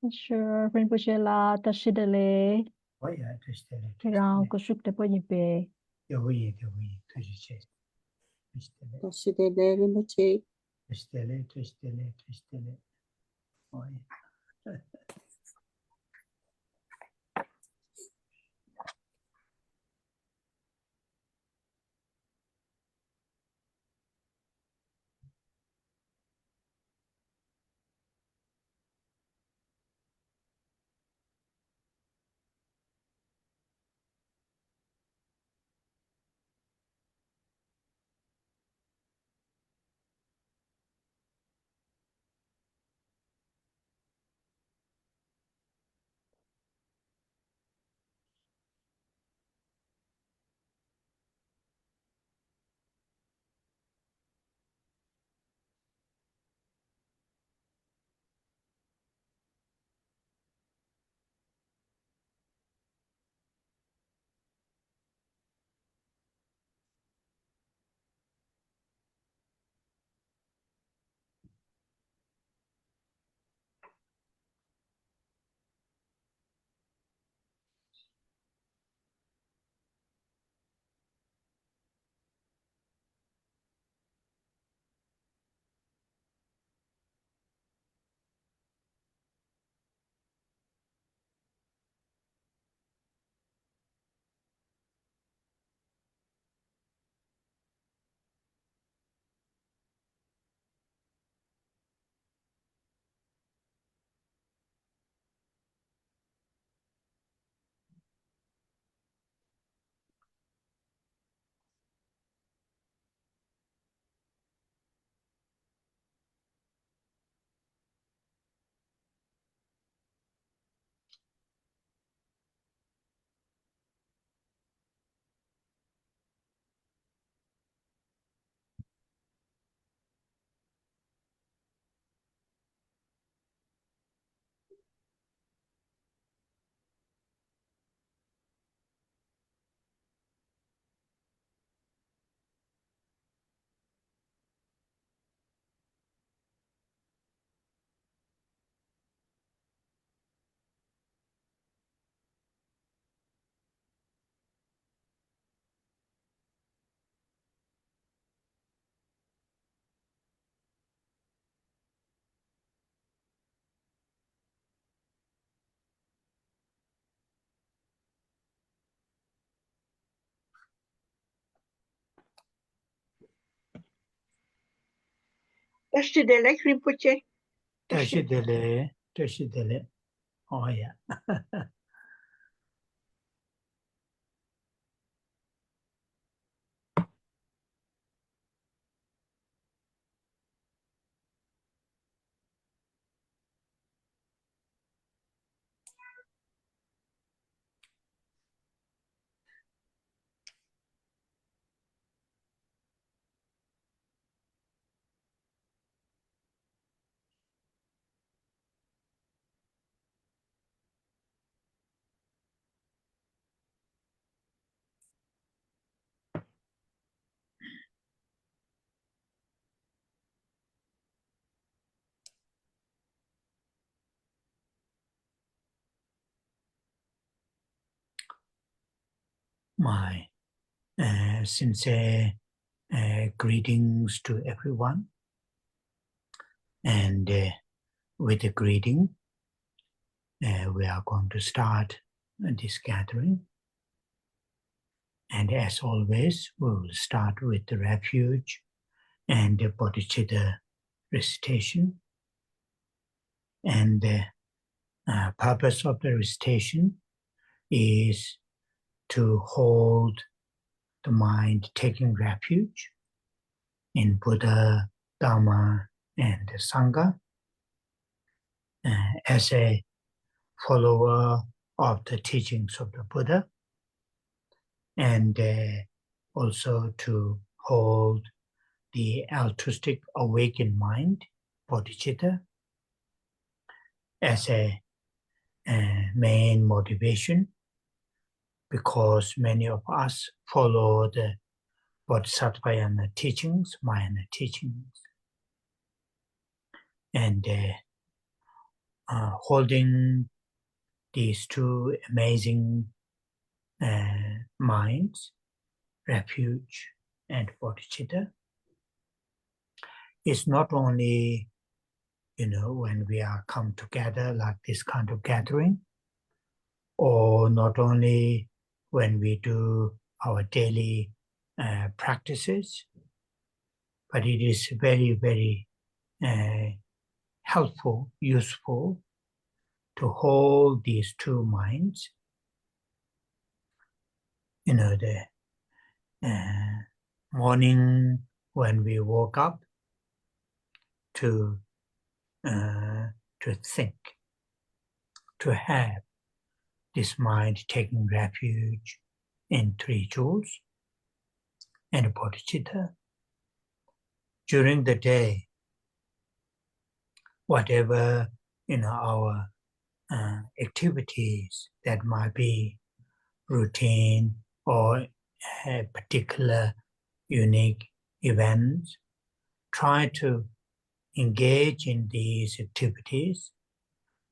Khensur Rinpoche là ta sĩ đề lệ thì rằng có sức để bồi nhịp bề. Ta sĩ đề lệ Rinpoche. Ta sĩ đề lệ Rinpoche. Ta sĩ đề lệ. Oh yeah. My sincere greetings to everyone. And with the greeting, we are going to start this gathering. And as always, we will start with the refuge and the bodhicitta recitation. And the purpose of the recitation is to hold the mind taking refuge in Buddha, Dharma, and Sangha as a follower of the teachings of the Buddha, and also to hold the altruistic awakened mind, bodhicitta, as a main motivation, because many of us follow the Bodhisattvayana teachings, Mahayana teachings. And holding these two amazing minds, refuge and bodhicitta, is not only, when we are come together like this kind of gathering, or not only when we do our daily practices, but it is very, very helpful, useful to hold these two minds. The morning when we woke up, to think, to have this mind taking refuge in three jewels and bodhicitta. During the day, whatever our activities that might be routine or a particular unique events, try to engage in these activities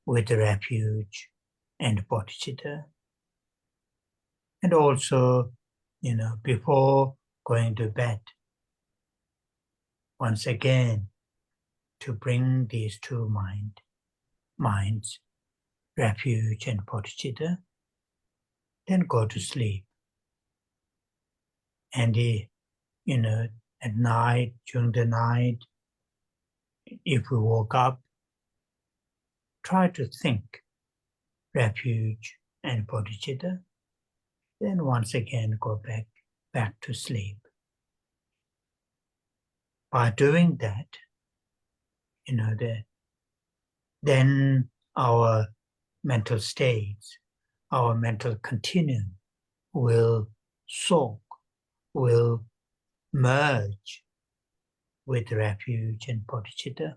with refuge and bodhicitta. And also, before going to bed, once again, to bring these two minds, refuge and bodhicitta, then go to sleep. And at night, during the night, if we woke up, try to think refuge and bodhicitta, then once again go back to sleep. By doing that, then our mental states, our mental continuum will soak, will merge with refuge and bodhicitta.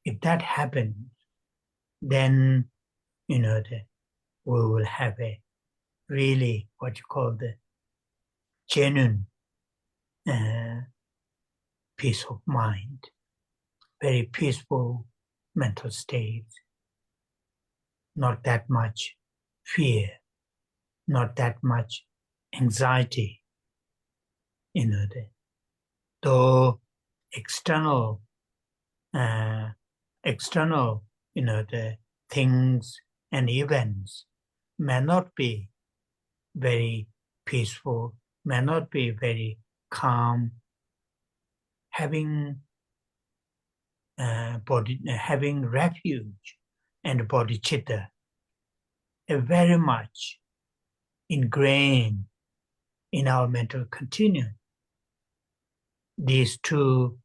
If that happens, then we will have a really what you call the genuine peace of mind, very peaceful mental state, not that much fear, not that much anxiety. Though external, the things and events may not be very peaceful, may not be very calm, having refuge and bodhicitta are very much ingrained in our mental continuum. These two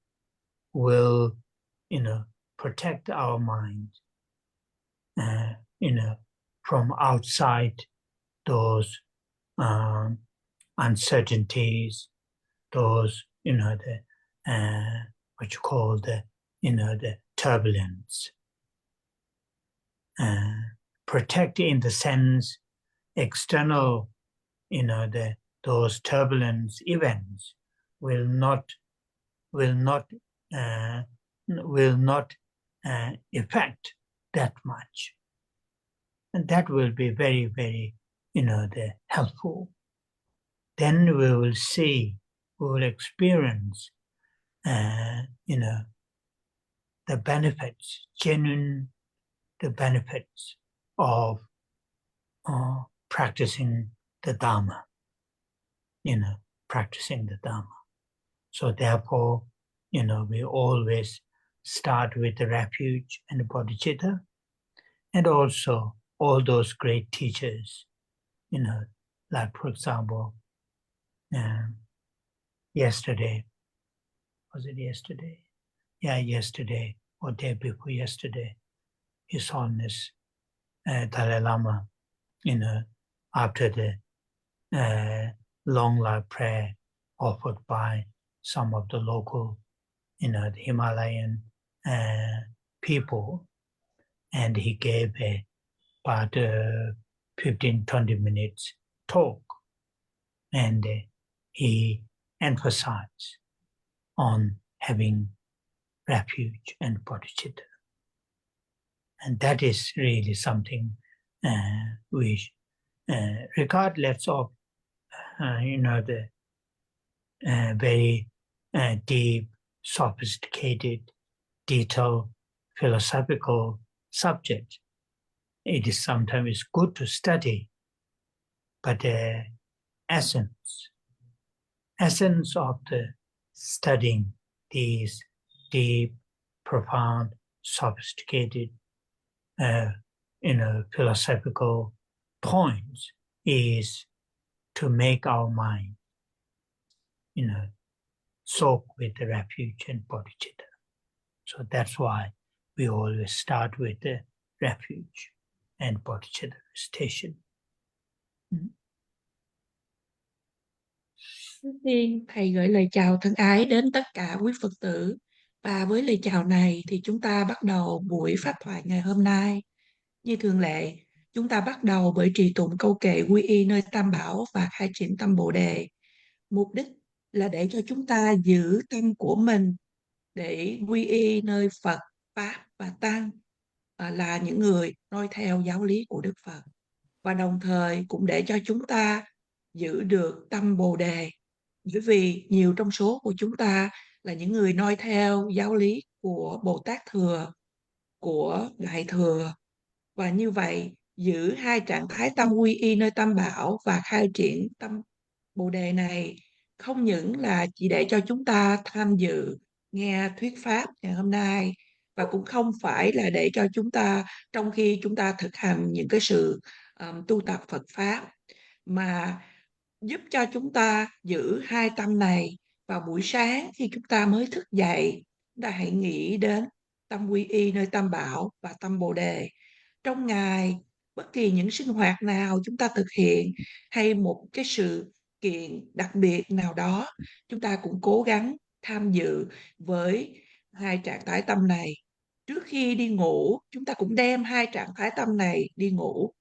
will, protect our mind, from outside those uncertainties, those, what you call the turbulence. Protect in the sense external, those turbulence events will not affect that much, and that will be very, very, helpful. Then we will see, we will experience, the benefits, the benefits of practicing the Dharma, practicing the Dharma. So therefore, we always start with the refuge and the bodhicitta, and also all those great teachers, like for example, yesterday, was it yesterday? Yeah, yesterday or day before yesterday, His Holiness Dalai Lama, after the long life prayer offered by some of the local, the Himalayan people, and he gave about 15-20 minutes talk, and he emphasized on having refuge and bodhicitta. And that is really something which, regardless of the very deep, sophisticated, detailed philosophical subject, it is sometimes good to study, but the essence of the studying these deep, profound, sophisticated, philosophical points is to make our mind, soak with the refuge and bodhicitta. So that's why we always start with the refuge and bodhicitta station. Trước tiên, Thầy gửi lời chào thân ái đến tất cả quý Phật tử. Và với lời chào này thì chúng ta bắt đầu buổi pháp thoại ngày hôm nay. Như thường lệ, chúng ta bắt đầu bởi trì tụng câu kệ quy y nơi Tam Bảo và khai triển tâm Bồ Đề. Mục đích là để cho chúng ta giữ tâm của mình để quy y nơi Phật, Pháp và Tăng, là những người noi theo giáo lý của Đức Phật. Và đồng thời cũng để cho chúng ta giữ được tâm Bồ Đề. Bởi vì nhiều trong số của chúng ta là những người noi theo giáo lý của Bồ Tát Thừa, của Đại Thừa. Và như vậy, giữ hai trạng thái tâm quy y nơi Tam Bảo và khai triển tâm Bồ Đề này không những là chỉ để cho chúng ta tham dự nghe thuyết pháp ngày hôm nay, và cũng không phải là để cho chúng ta trong khi chúng ta thực hành những cái sự tu tập Phật Pháp, mà giúp cho chúng ta giữ hai tâm này. Vào buổi sáng khi chúng ta mới thức dậy, chúng ta hãy nghĩ đến tâm quy y nơi Tam Bảo và tâm Bồ Đề. Trong ngày, bất kỳ những sinh hoạt nào chúng ta thực hiện hay một cái sự kiện đặc biệt nào đó, chúng ta cũng cố gắng tham dự với hai trạng thái tâm này. Trước khi đi ngủ, chúng ta cũng đem hai trạng thái tâm này đi ngủ.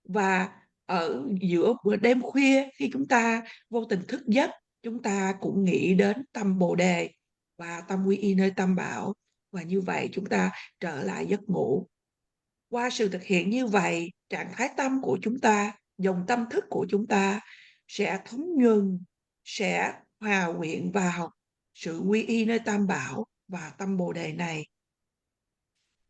Và ở giữa bữa đêm khuya, khi chúng ta vô tình thức giấc, chúng ta cũng nghĩ đến tâm Bồ Đề và tâm quy y nơi Tam Bảo. Và như vậy chúng ta trở lại giấc ngủ. Qua sự thực hiện như vậy, trạng thái tâm của chúng ta, dòng tâm thức của chúng ta sẽ thấm nhuần, sẽ hòa quyện vào sự quy y nơi Tam Bảo và tâm Bồ Đề này.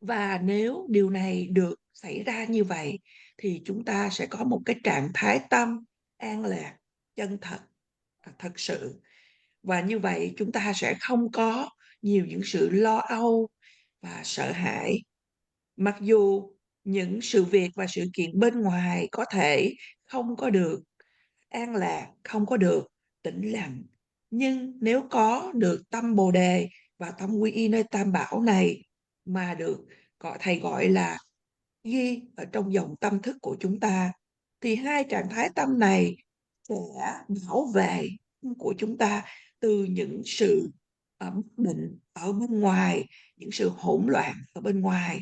Và nếu điều này được xảy ra như vậy, thì chúng ta sẽ có một cái trạng thái tâm an lạc, chân thật, thật sự. Và như vậy chúng ta sẽ không có nhiều những sự lo âu và sợ hãi. Mặc dù những sự việc và sự kiện bên ngoài có thể không có được an lạc, không có được tĩnh lặng, nhưng nếu có được tâm Bồ Đề và tâm quy y nơi Tam Bảo này mà được Thầy gọi là ghi ở trong dòng tâm thức của chúng ta, thì hai trạng thái tâm này sẽ bảo vệ của chúng ta từ những sự bất định ở bên ngoài, những sự hỗn loạn ở bên ngoài,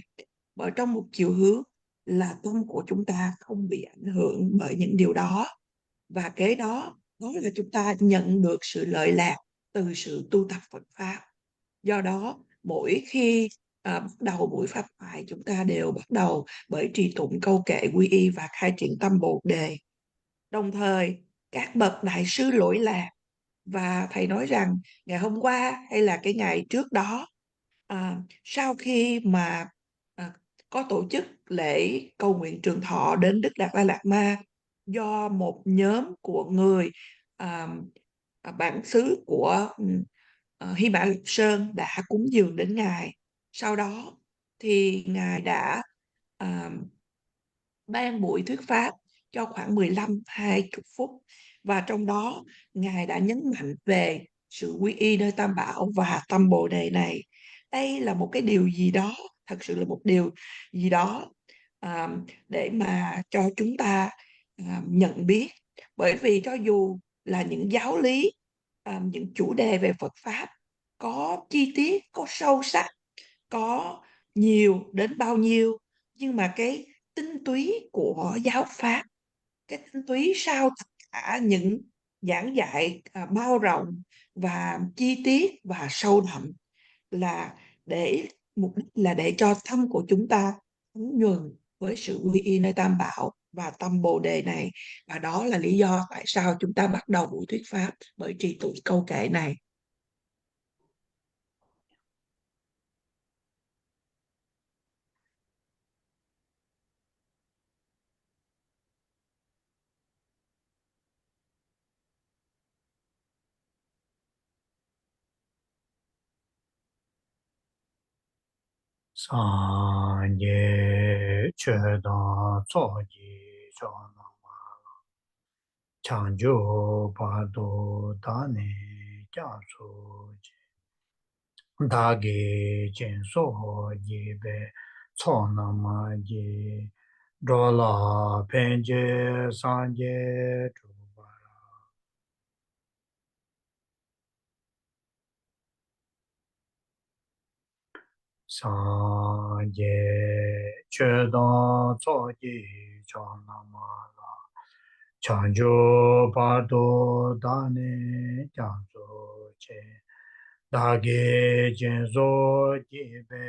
bởi trong một chiều hướng là tâm của chúng ta không bị ảnh hưởng bởi những điều đó. Và kế đó là chúng ta nhận được sự lợi lạc từ sự tu tập Phật Pháp. Do đó, mỗi khi bắt đầu buổi pháp thoại, chúng ta đều bắt đầu bởi trì tụng câu kệ quy y và khai triển tâm Bồ Đề. Đồng thời, các bậc đại sư lỗi lạc, và Thầy nói rằng ngày hôm qua hay là cái ngày trước đó, sau khi mà có tổ chức lễ cầu nguyện trường thọ đến Đức Đạt Lai Lạt Ma do một nhóm của người bản xứ của Hy Mã Lạp Sơn đã cúng dường đến Ngài. Sau đó thì Ngài đã ban buổi thuyết pháp cho khoảng 15-20 phút, và trong đó Ngài đã nhấn mạnh về sự quy y nơi Tam Bảo và tâm Bồ Đề này. Đây là một cái điều gì đó, thật sự là một điều gì đó để mà cho chúng ta nhận biết. Bởi vì cho dù là những giáo lý, những chủ đề về Phật Pháp có chi tiết, có sâu sắc, có nhiều đến bao nhiêu, nhưng mà cái tinh túy của giáo Pháp, cái tinh túy sau tất cả những giảng dạy bao rộng và chi tiết và sâu đậm, là mục đích là để cho tâm của chúng ta nhuần với sự quy y nơi Tam Bảo và tâm Bồ Đề này. Và đó là lý do tại sao chúng ta bắt đầu buổi thuyết pháp bởi trì tụng câu kệ này. Sanje chedan tsoji chonama chanjo pado dane jansu dagi jenso jibe chonama ji dola penje sanje chubara sanje chedan tsoji chonama chanjo pado dane jansu che dage jenzo jibe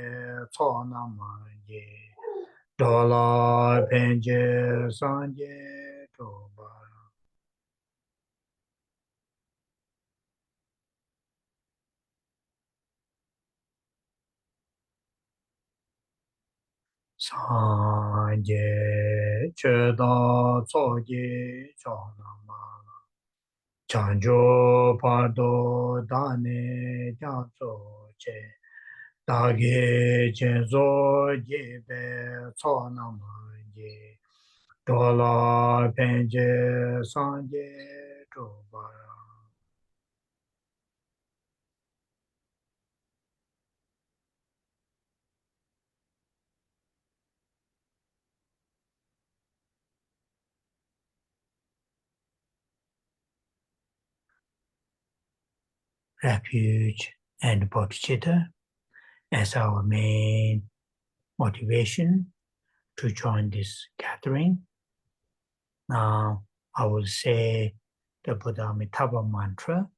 chonama ji dola penje sanje chubara sanje chedan tsoji chonama chanjo pardo dane janso che dage jenzo jibe chonama ji dola penje sanje chubara refuge and bodhicitta as our main motivation to join this gathering. Now I will say the Buddha Amitabha mantra,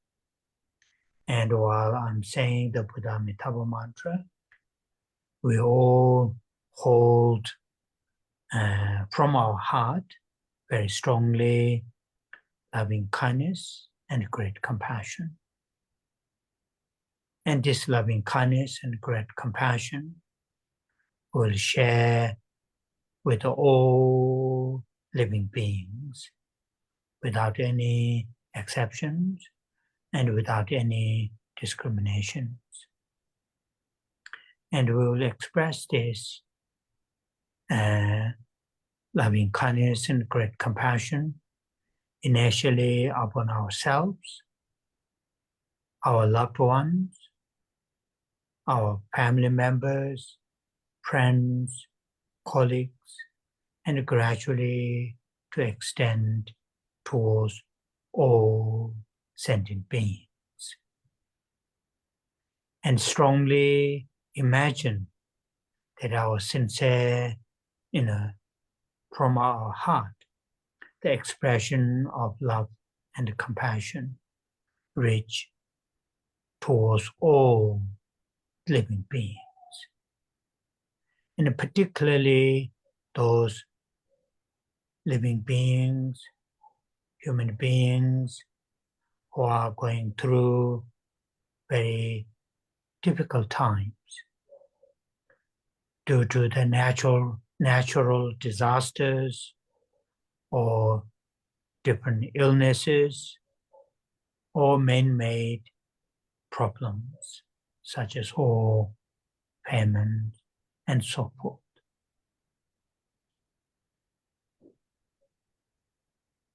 and while I'm saying the Buddha Amitabha mantra, we all hold from our heart very strongly loving kindness and great compassion. And this loving kindness and great compassion will share with all living beings without any exceptions and without any discriminations. And we will express this loving kindness and great compassion initially upon ourselves, our loved ones, our family members, friends, colleagues, and gradually to extend towards all sentient beings. And strongly imagine that our sincere, from our heart, the expression of love and compassion reach towards all living beings. And particularly those living beings, human beings who are going through very difficult times due to the natural disasters or different illnesses or man-made problems such as war, famine, and so forth.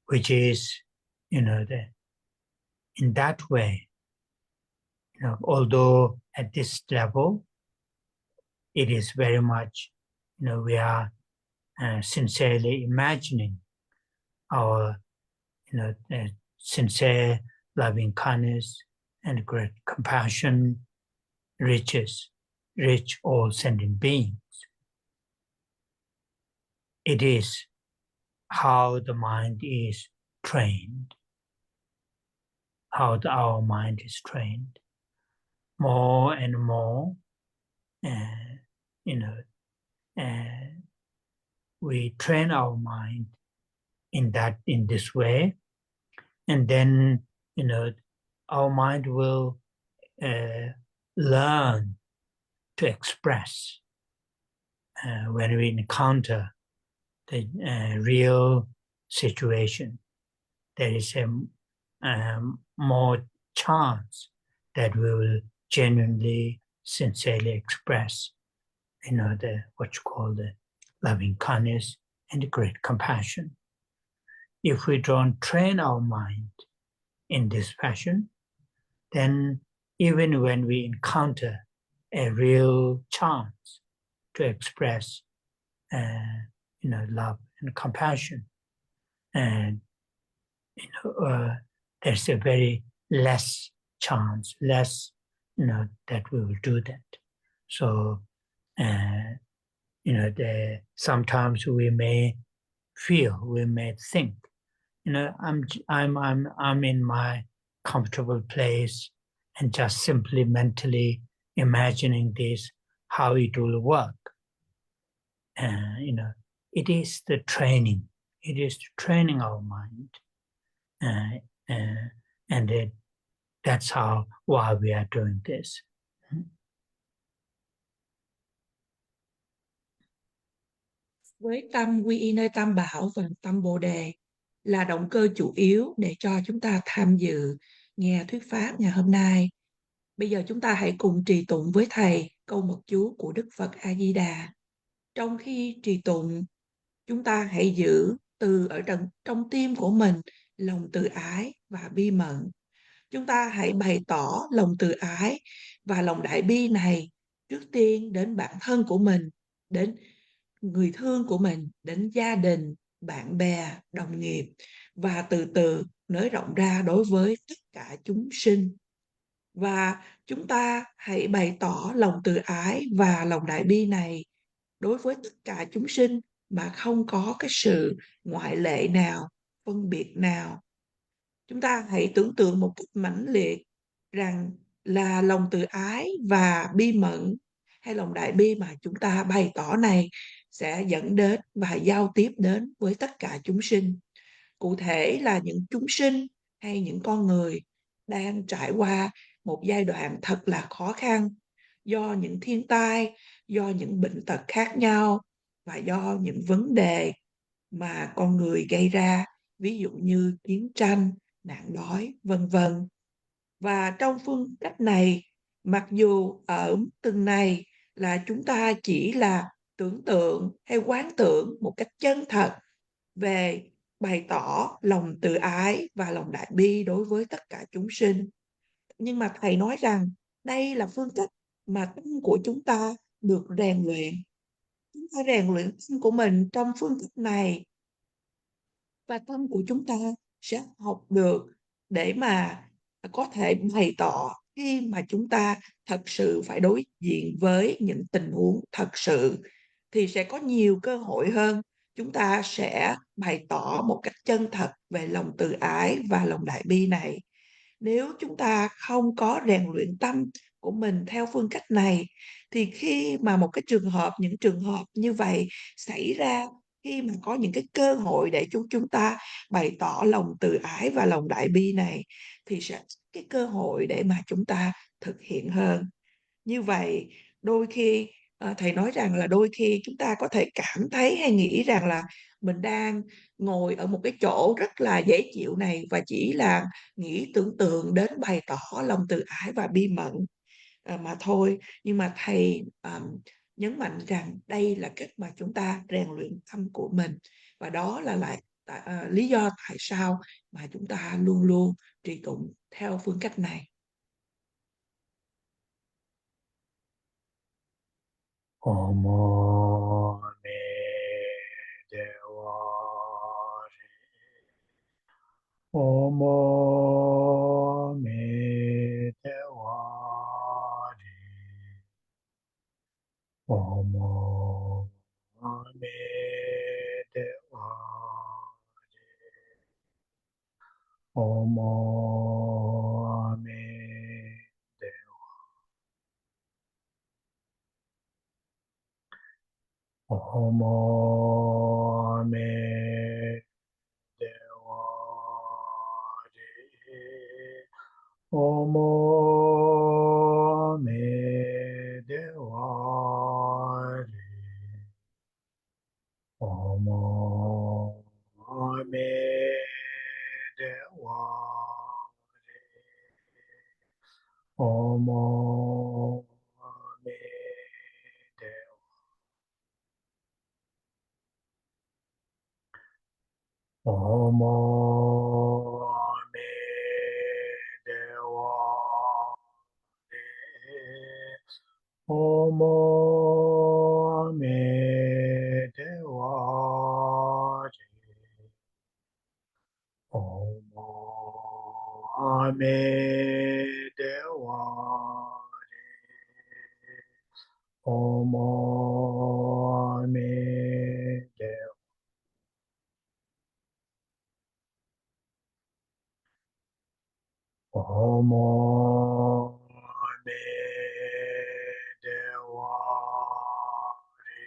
Which is, in that way, although at this level, it is very much, we are sincerely imagining our, sincere loving kindness and great compassion reach all sentient beings. It is how the mind is trained, how our mind is trained. More and more, we train our mind in this way, and then our mind will learn to express when we encounter the real situation. There is a more chance that we will genuinely, sincerely express, what you call the loving kindness and the great compassion. If we don't train our mind in this fashion, then even when we encounter a real chance to express, love and compassion, and there's a very less chance, that we will do that. So, sometimes we may think, I'm in my comfortable place and just simply mentally imagining this, how it will work. It is the training. It is training our mind, and that's why we are doing this. Với tâm quy y nơi Tam Bảo và tâm Bồ Đề là động cơ chủ yếu để cho chúng ta tham dự nghe thuyết pháp ngày hôm nay. Bây giờ chúng ta hãy cùng trì tụng với Thầy câu mật chú của Đức Phật A-di-đà. Trong khi trì tụng, chúng ta hãy giữ ở trong tim của mình lòng từ ái và bi mẫn. Chúng ta hãy bày tỏ lòng từ ái và lòng đại bi này trước tiên đến bản thân của mình, đến người thương của mình, đến gia đình, bạn bè, đồng nghiệp, và từ từ nới rộng ra đối với tất cả chúng sinh. Và chúng ta hãy bày tỏ lòng từ ái và lòng đại bi này đối với tất cả chúng sinh mà không có cái sự ngoại lệ nào, phân biệt nào. Chúng ta hãy tưởng tượng một cách mãnh liệt rằng là lòng từ ái và bi mẫn hay lòng đại bi mà chúng ta bày tỏ này sẽ dẫn đến và giao tiếp đến với tất cả chúng sinh. Cụ thể là những chúng sinh hay những con người đang trải qua một giai đoạn thật là khó khăn do những thiên tai, do những bệnh tật khác nhau và do những vấn đề mà con người gây ra, ví dụ như chiến tranh, nạn đói, vân vân. Và trong phương cách này, mặc dù ở từng này là chúng ta chỉ là tưởng tượng hay quán tưởng một cách chân thật về bày tỏ lòng từ ái và lòng đại bi đối với tất cả chúng sinh. Nhưng mà Thầy nói rằng đây là phương cách mà tâm của chúng ta được rèn luyện. Chúng ta rèn luyện tâm của mình trong phương cách này và tâm của chúng ta sẽ học được để mà có thể bày tỏ khi mà chúng ta thật sự phải đối diện với những tình huống thật sự, thì sẽ có nhiều cơ hội hơn. Chúng ta sẽ bày tỏ một cách chân thật về lòng từ ái và lòng đại bi này. Nếu chúng ta không có rèn luyện tâm của mình theo phương cách này, thì khi mà những trường hợp như vậy xảy ra, khi mà có những cái cơ hội để chúng ta bày tỏ lòng từ ái và lòng đại bi này, thì sẽ cái cơ hội để mà chúng ta thực hiện hơn. Như vậy, đôi khi Thầy nói rằng là đôi khi chúng ta có thể cảm thấy hay nghĩ rằng là mình đang ngồi ở một cái chỗ rất là dễ chịu này và chỉ là nghĩ tưởng tượng đến bày tỏ lòng từ ái và bi mẫn mà thôi. Nhưng mà Thầy nhấn mạnh rằng đây là cách mà chúng ta rèn luyện tâm của mình, và đó là lý do tại sao mà chúng ta luôn luôn trì tụng theo phương cách này. Omo me dewa Omo me dewa Omo me dewa Omo me dewa Omo me dewa de. Omo me dewa de. Omo me dewa de. Omo me dewa. Omo me dewa de. Omo me dewa de. Omo me dewa de. Omo me dewa. Omo me dewa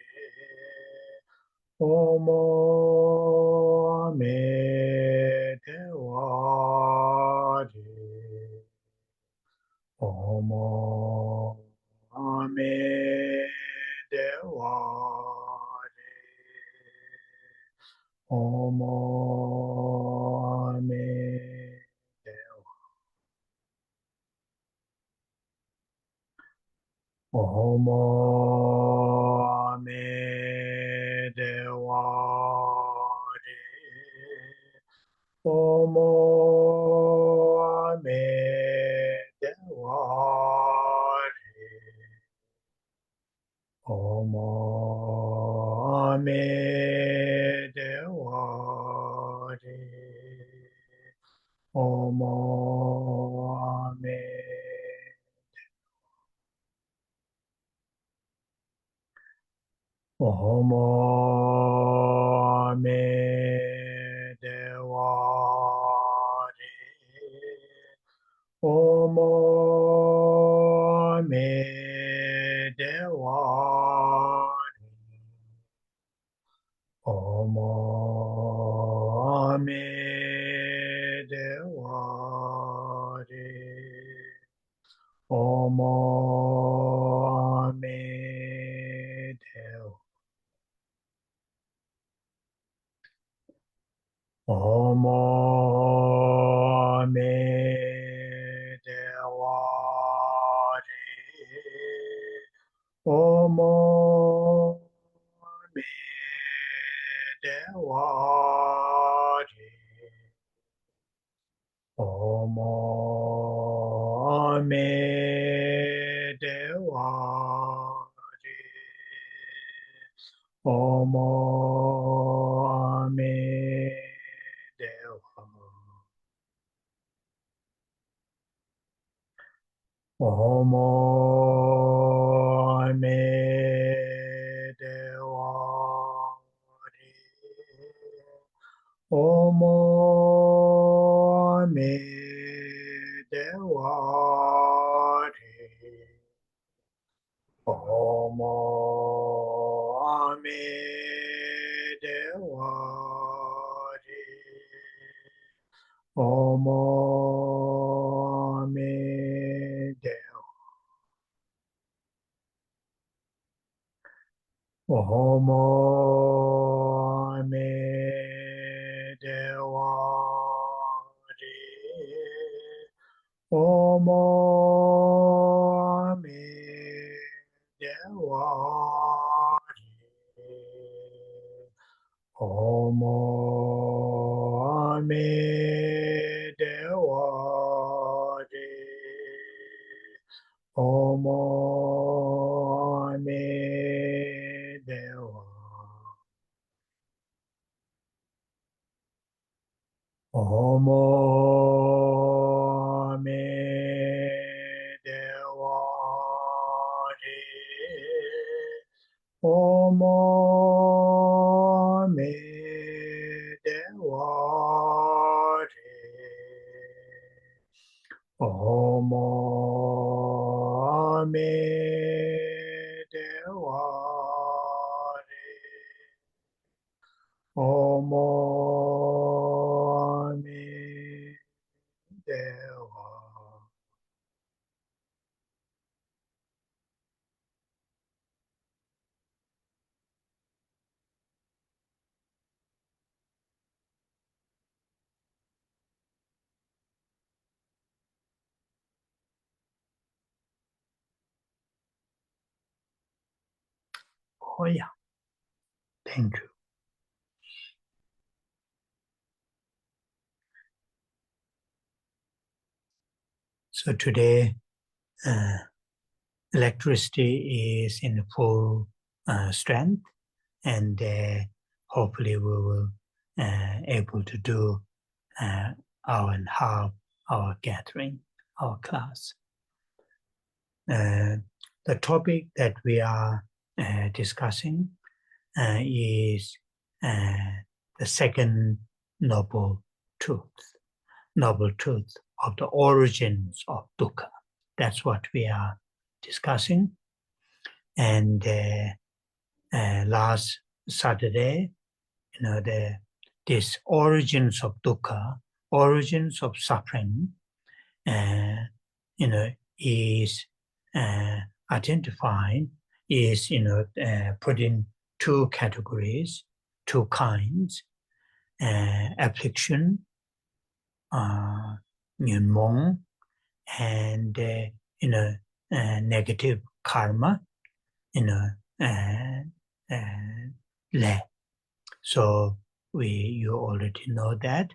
de. Omo me dewa de. Omo me dewa de. Omo me dewa. Omo me dewa de. Omo me dewa de. Omo me dewa de. Omo me. Omo me dewa de. Omo me dewa de. Omo me dewa de. Omo me dewa. Omo me dewa de. Omo me dewa de. Omo me dewa de. Omo me dewa. Omo me dewa de. Omo me dewa de. Omo me dewa de. Omo me dewa. Omo me dewa de. Omo me dewa de. Omo me dewa de. Omo me dewa. Omo me dewa de. Omo me dewa de. Omo me dewa de. Oh yeah. Thank you. So today, electricity is in full strength, and hopefully we will able to do hour and a half our gathering, our class. The topic that we are discussing is the second noble truth of the origins of dukkha. That's what we are discussing. And last Saturday, this origins of dukkha, origins of suffering, is identified, is put in two categories, two kinds: affliction, nyön, mong, and negative karma, le. So you already know that.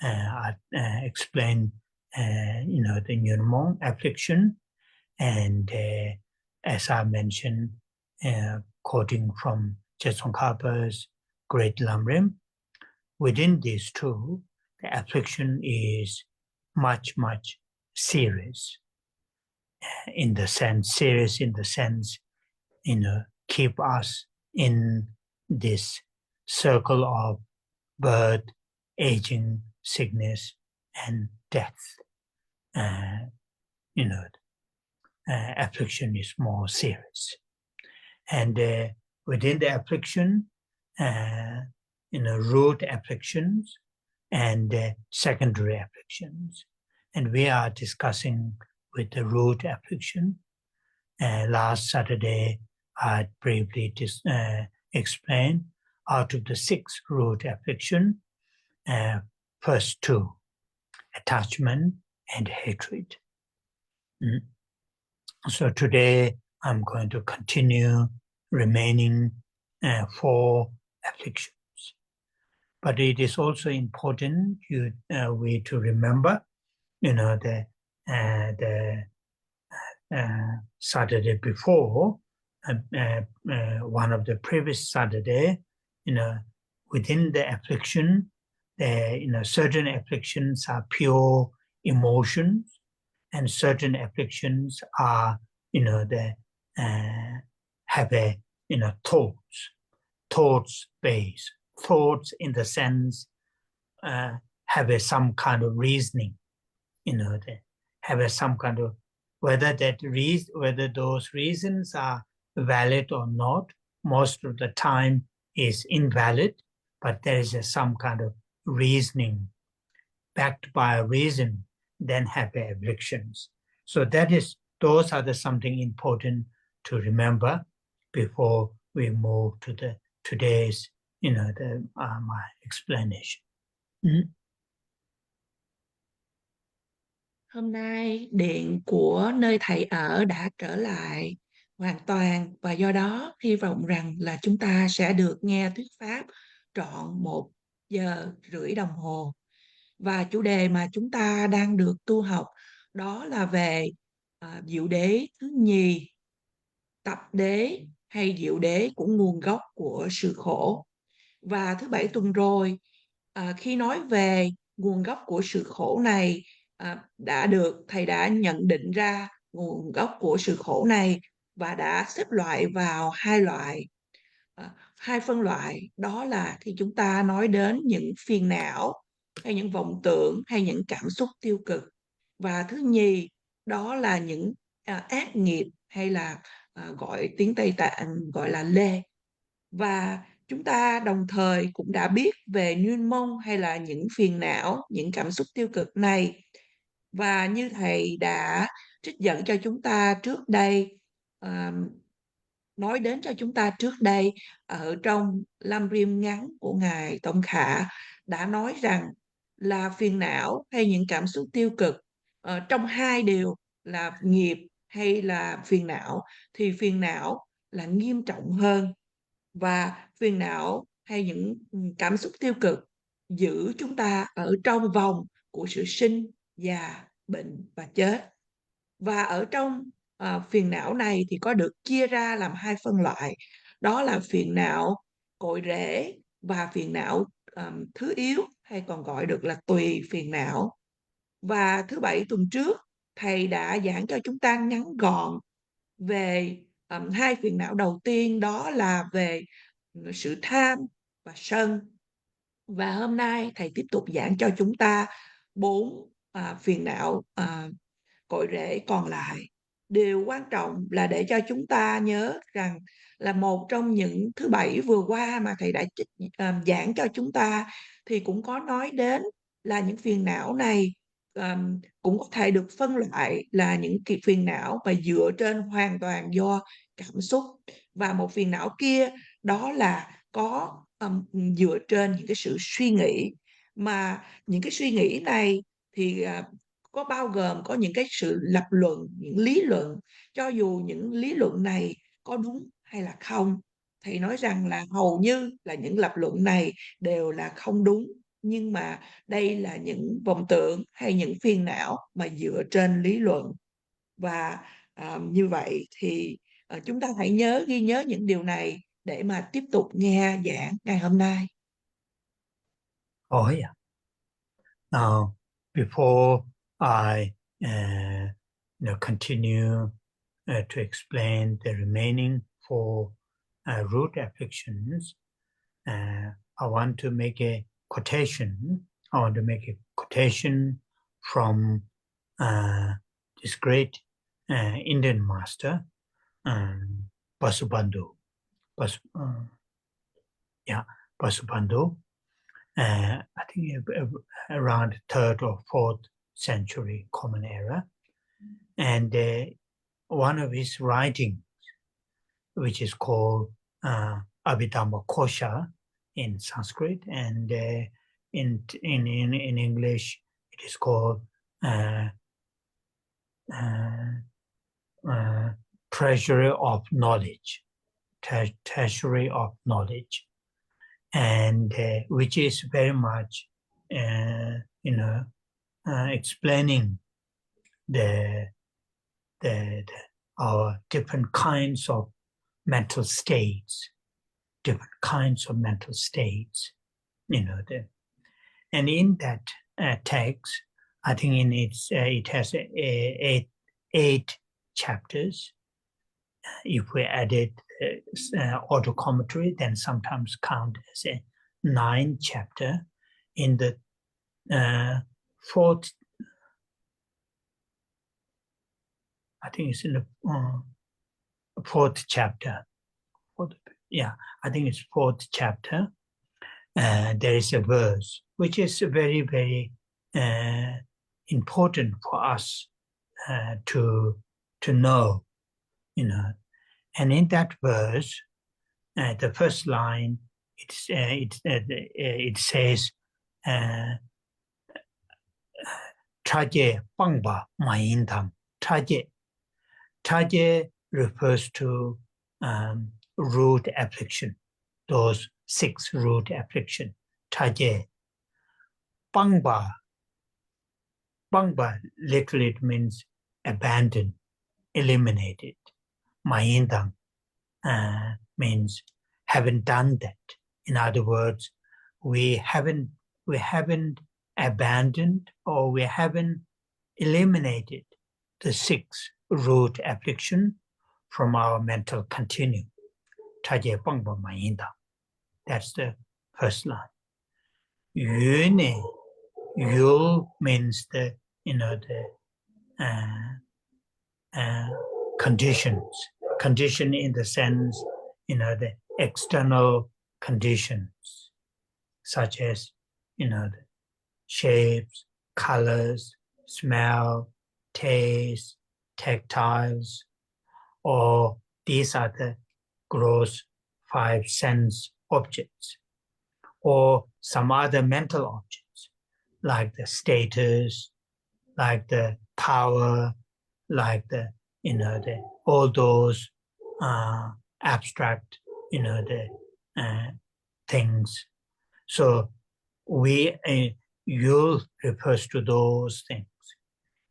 I explained the nyön, mong, affliction, and as I mentioned, quoting from Tsongkhapa's Great Lamrim, within these two, the affliction is much serious. In the sense, keep us in this circle of birth, aging, sickness, and death. Affliction is more serious. And within the affliction, root afflictions and secondary afflictions. And we are discussing with the root affliction. Last Saturday, I briefly explained out of the 6 root affliction, first 2, attachment and hatred. So today I'm going to continue remaining 4 afflictions. But it is also important we to remember, the Saturday before, one of the previous Saturday, within the affliction, certain afflictions are pure emotions, and certain afflictions are, have a, thoughts based. Thoughts in the sense have some kind of reasoning, they have some kind of, whether those reasons are valid or not, most of the time is invalid, but there is some kind of reasoning backed by a reason, then have afflictions. So those are something important to remember before we move to today's my explanation. Hôm nay điện của nơi thầy ở đã trở lại hoàn toàn, và do đó hy vọng rằng là chúng ta sẽ được nghe thuyết pháp trọn 1 giờ rưỡi đồng hồ. Và chủ đề mà chúng ta đang được tu học đó là về diệu đế thứ nhì, tập đế hay diệu đế của nguồn gốc của sự khổ. Và thứ Bảy tuần rồi, khi nói về nguồn gốc của sự khổ này, thầy đã nhận định ra nguồn gốc của sự khổ này và đã xếp loại vào 2 loại, 2 phân loại. Đó là khi chúng ta nói đến những phiền não hay những vọng tưởng hay những cảm xúc tiêu cực, và thứ nhì đó là những ác nghiệp hay là gọi tiếng Tây Tạng gọi là lê. Và chúng ta đồng thời cũng đã biết về nyön mong hay là những phiền não, những cảm xúc tiêu cực này. Và như thầy đã trích dẫn cho chúng ta trước đây, nói đến cho chúng ta trước đây ở trong Lamrim ngắn của Ngài Tông Khả, đã nói rằng là phiền não hay những cảm xúc tiêu cực, trong 2 điều là nghiệp hay là phiền não, thì phiền não là nghiêm trọng hơn và phiền não hay những cảm xúc tiêu cực giữ chúng ta ở trong vòng của sự sinh, già, bệnh và chết. Và ở trong phiền não này thì có được chia ra làm hai phân loại, đó là phiền não cội rễ và phiền não thứ yếu, hay còn gọi được là tùy phiền não. Và thứ Bảy tuần trước, thầy đã giảng cho chúng ta ngắn gọn về hai phiền não đầu tiên, đó là về sự tham và sân. Và hôm nay thầy tiếp tục giảng cho chúng ta 4 phiền não cội rễ còn lại. Điều quan trọng là để cho chúng ta nhớ rằng là một trong những thứ Bảy vừa qua mà thầy đã giảng cho chúng ta thì cũng có nói đến là những phiền não này cũng có thể được phân loại là những phiền não mà dựa trên hoàn toàn do cảm xúc, và một phiền não kia đó là có dựa trên những cái sự suy nghĩ, mà những cái suy nghĩ này thì có bao gồm có những cái sự lập luận, những lý luận. Cho dù những lý luận này có đúng hay là không, thầy nói rằng là hầu như là những lập luận này đều là không đúng, nhưng mà đây là những vọng tưởng hay những phiền não mà dựa trên lý luận. Và như vậy thì chúng ta hãy ghi nhớ những điều này để mà tiếp tục nghe giảng ngày hôm nay. Oh yeah. Now, before I continue to explain the remaining 4 root afflictions, I want to make a quotation. I want to make a quotation from this great Indian master, Vasubandhu. Vasubandhu. I think around 3rd or 4th century Common Era. And one of his writings, which is called Abhidhamma Kosha in Sanskrit, and in English it is called Treasury of Knowledge, Treasury of Knowledge, and which is very much explaining our different kinds of mental states, and in that text, I think it has 8 chapters. If we added auto commentary, then sometimes count as a 9th chapter. In the 4th, I think it's in the 4th chapter. I think it's 4th chapter. There is a verse which is very, very important for us to know, And in that verse, the first line, it says, "Traje pangba mayindam." Traje refers to root affliction, those 6 root affliction. Traje. Pangba literally it means abandoned, eliminated. Mayindam means haven't done that. In other words, we haven't abandoned or we haven't eliminated the 6 root affliction from our mental continuum. Traje pangba mayindam. That's the first line. Yöne, yul means the conditions. Condition in the sense, the external conditions, such as, the shapes, colors, smell, taste, tactiles, or these are the gross 5 sense objects, or some other mental objects, like the status, like the power, like all those abstract, the things. So gyäl refers to those things.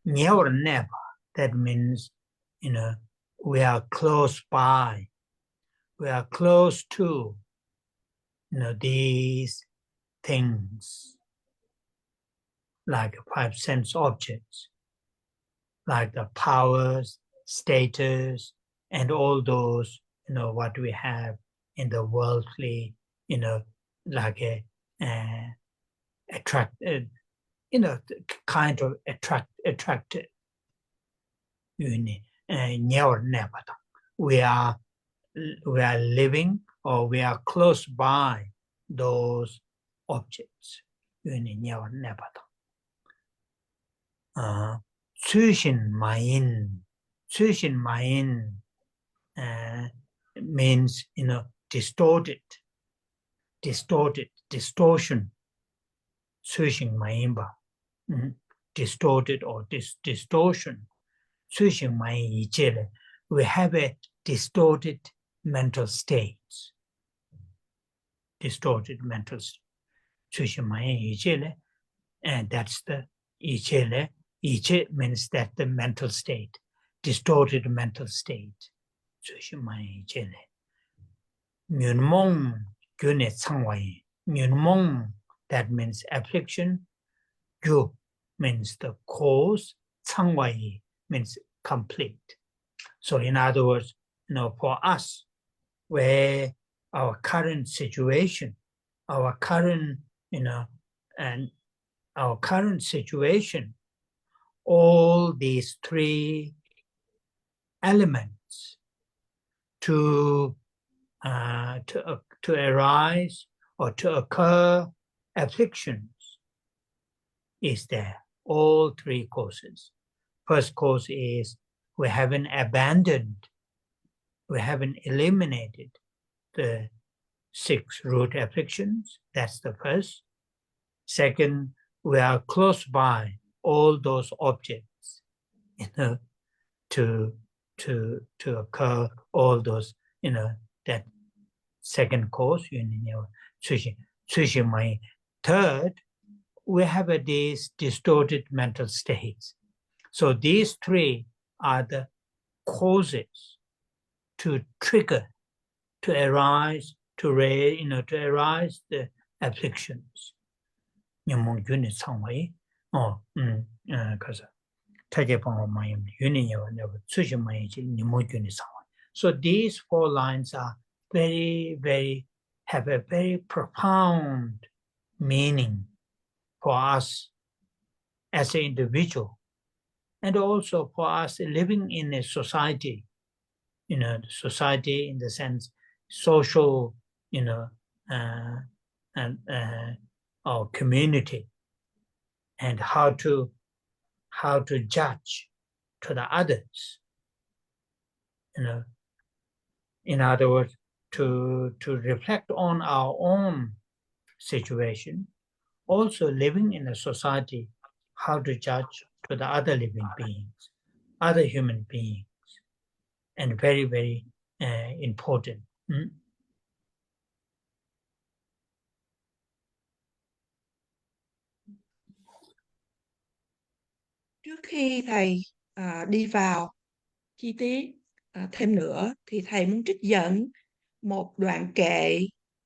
Never, that means, we are close by. We are close to, these things, like 5 sense objects, like the powers, status, and all those, what we have in the worldly, like attracted, kind of attracted. We are living, or we are close by those objects. Tsushin Mayin means, distortion. Tsushin Mayinba, distorted or distortion. Tsushin Mayin Yichele, we have a distorted mental state. Distorted mental state. Tsushin Mayin Yichele, and that's the Yichele. Yiche means that the mental state, distorted mental state. Tsushin Mayin Yichele. Nyön mong gyöne tsangwayi. Nyön mong, that means affliction. Gyu means the cause. Tsangwayi means complete. So in other words, for us, where our current situation, our current situation, all these 3 elements to arise or to occur, afflictions, is there. All 3 causes. First cause is we haven't abandoned, we haven't eliminated the 6 root afflictions. That's the first. Second, we are close by all those objects, to occur, all those, that second cause. Third, we have these distorted mental states. So these 3 are the causes to trigger, to arise, to arise the afflictions. So these 4 lines are have a very profound meaning for us as an individual, and also for us living in a society, society in the sense social, our community, and how to judge to the others. In other words, to reflect on our own situation, also living in a society, how to judge to the other living beings, other human beings, and very important. Trước khi thầy đi vào chi tiết thêm nữa, thì thầy muốn trích dẫn một đoạn kệ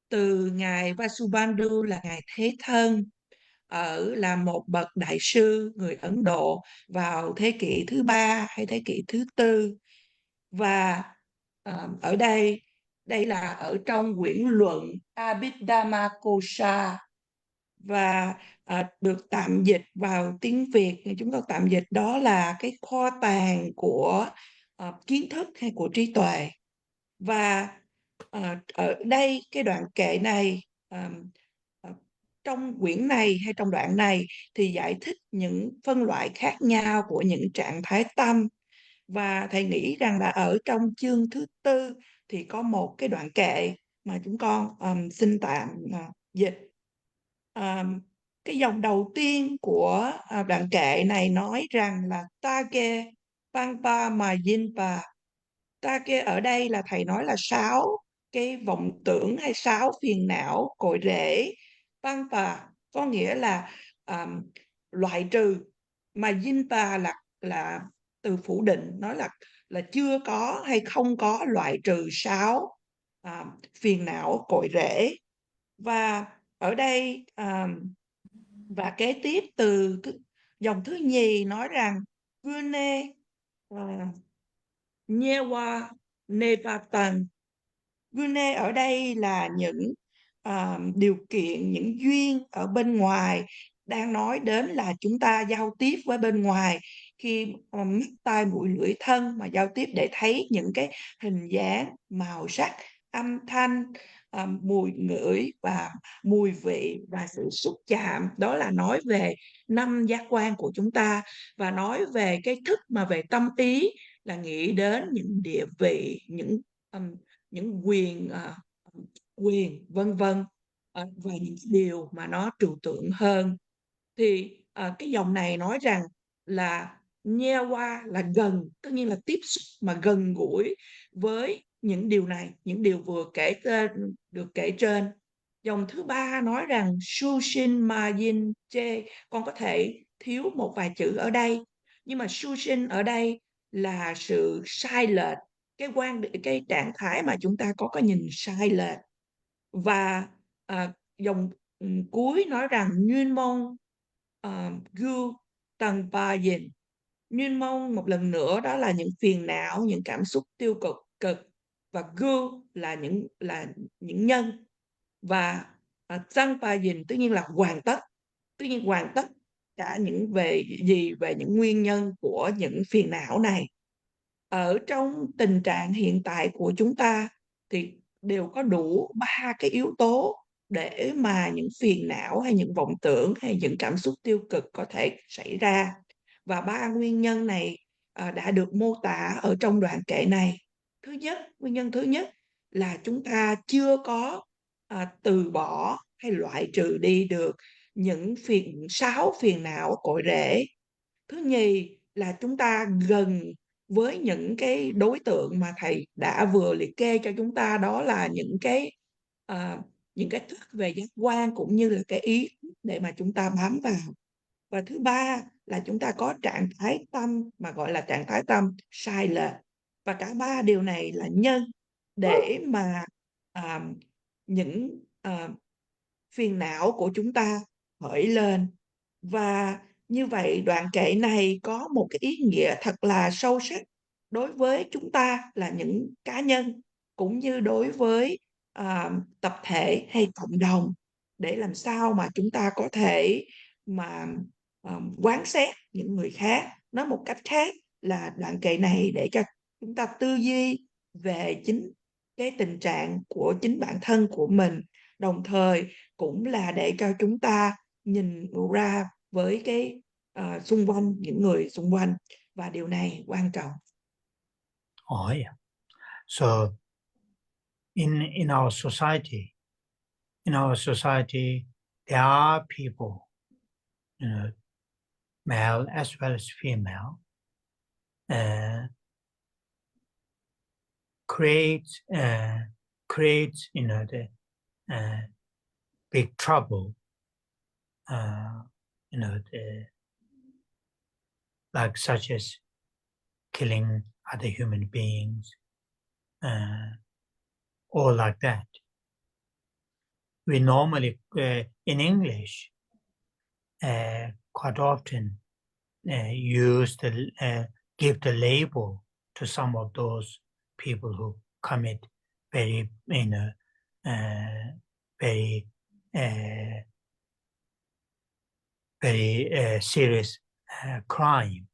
từ ngài Vasubandhu, là ngài Thế Thân, là một bậc đại sư người Ấn Độ vào thế kỷ thứ 3 hay thế kỷ thứ 4. Và ở đây là ở trong quyển luận Abhidhammakosha, và được tạm dịch vào tiếng Việt, chúng tôi tạm dịch đó là cái kho tàng của kiến thức hay của trí tuệ. Và ở đây cái đoạn kệ này, trong quyển này hay trong đoạn này thì giải thích những phân loại khác nhau của những trạng thái tâm. Và thầy nghĩ rằng là ở trong chương thứ 4 thì có một cái đoạn kệ mà chúng con xin tạm dịch. Cái dòng đầu tiên của đoạn kệ này nói rằng là Tage Pangpa Ma Yinpa. Tage ở đây là thầy nói là 6, cái vọng tưởng hay 6 phiền não cội rễ. Panta có nghĩa là loại trừ, mà jinta là từ phủ định, nói là chưa có hay không có loại trừ 6 phiền não cội rễ. Và ở đây và kế tiếp từ dòng thứ nhì nói rằng Gune Nyewa Nepatan. Gune ở đây là những điều kiện, những duyên ở bên ngoài, đang nói đến là chúng ta giao tiếp với bên ngoài khi mắt tai mũi lưỡi thân mà giao tiếp để thấy những cái hình dáng, màu sắc, âm thanh, mùi ngửi và mùi vị và sự xúc chạm. Đó là nói về 5 giác quan của chúng ta, và nói về cái thức mà về tâm ý là nghĩ đến những địa vị, những quyền vân vân, và những điều mà nó trừu tượng hơn. Thì cái dòng này nói rằng là Nyewa là gần, tất nhiên là tiếp xúc mà gần gũi với những điều này, những điều vừa được kể trên. Dòng thứ ba nói rằng Sushin Ma Yin Che. Con có thể thiếu một vài chữ ở đây, nhưng mà Sushin ở đây là sự sai lệch, cái trạng thái mà chúng ta có cái nhìn sai lệch. Và dòng cuối nói rằng nyön mong gu tăng pa yin. Nyön mong một lần nữa đó là những phiền não, những cảm xúc tiêu cực, và gu là những nhân, và tăng pa yin tất nhiên là hoàn tất, cả những về những nguyên nhân của những phiền não này. Ở trong tình trạng hiện tại của chúng ta thì đều có đủ 3 cái yếu tố để mà những phiền não hay những vọng tưởng hay những cảm xúc tiêu cực có thể xảy ra. Và 3 nguyên nhân này đã được mô tả ở trong đoạn kệ này. Nguyên nhân thứ nhất là chúng ta chưa có từ bỏ hay loại trừ đi được những 6 phiền não cội rễ. Thứ nhì là chúng ta gần với những cái đối tượng mà thầy đã vừa liệt kê cho chúng ta, đó là những cái thức về giác quan cũng như là cái ý để mà chúng ta bám vào. Và thứ ba là chúng ta có trạng thái tâm mà gọi là trạng thái tâm sai lệch. Và cả 3 điều này là nhân để mà những phiền não của chúng ta khởi lên. Và như vậy đoạn kệ này có một cái ý nghĩa thật là sâu sắc đối với chúng ta là những cá nhân, cũng như đối với tập thể hay cộng đồng, để làm sao mà chúng ta có thể mà quán xét những người khác. Nói một cách khác là đoạn kệ này để cho chúng ta tư duy về chính cái tình trạng của chính bản thân của mình, đồng thời cũng là để cho chúng ta nhìn ra với cái xung quanh, những người xung quanh, và điều này quan trọng. Oh yeah. So in our society, there are people, male as well as female, creates the big trouble, like such as killing other human beings, or like that. We normally, in English, quite often give the label to some of those people who commit very serious crime,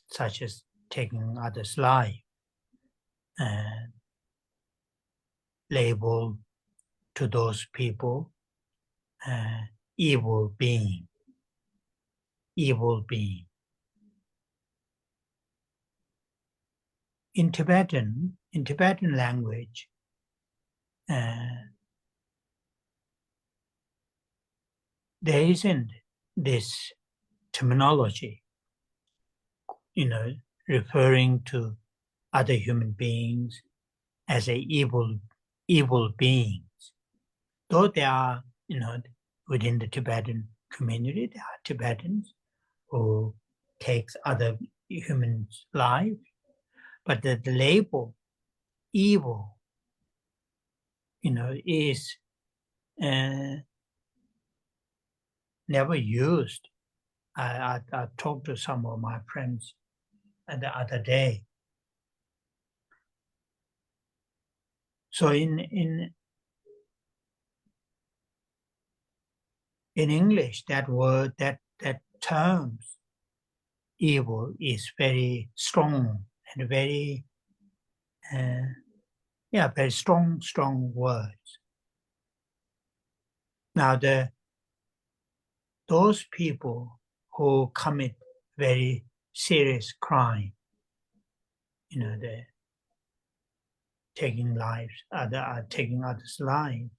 such as taking others' life, label to those people evil being. In Tibetan language, there isn't this terminology, referring to other human beings as a evil evil beings. Though they are, within the Tibetan community, there are Tibetans who takes other humans' lives, but the label evil, is never used. I talked to some of my friends the other day. So in English, that word, that terms, evil, is very strong and very, very strong words. Now, those people who commit very serious crime, they're taking lives, taking others' lives,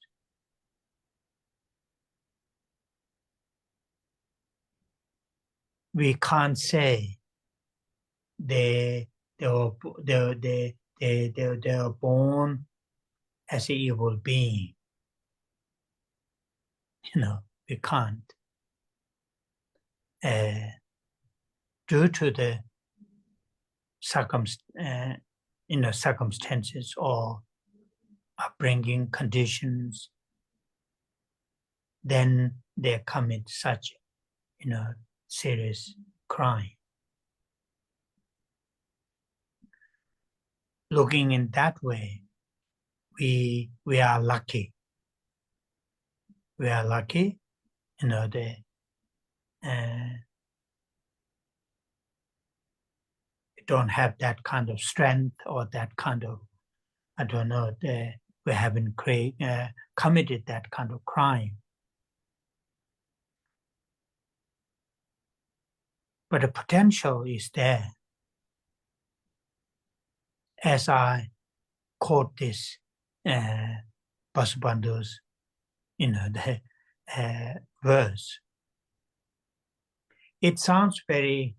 we can't say they were born as an evil being. We can't. Due to the circumstances or upbringing conditions, then they commit such, serious crime. Looking in that way, we are lucky. We are lucky, we don't have that kind of strength or that kind of, we haven't committed that kind of crime. But the potential is there. As I quote this Vasubandhu's, the verse, it sounds very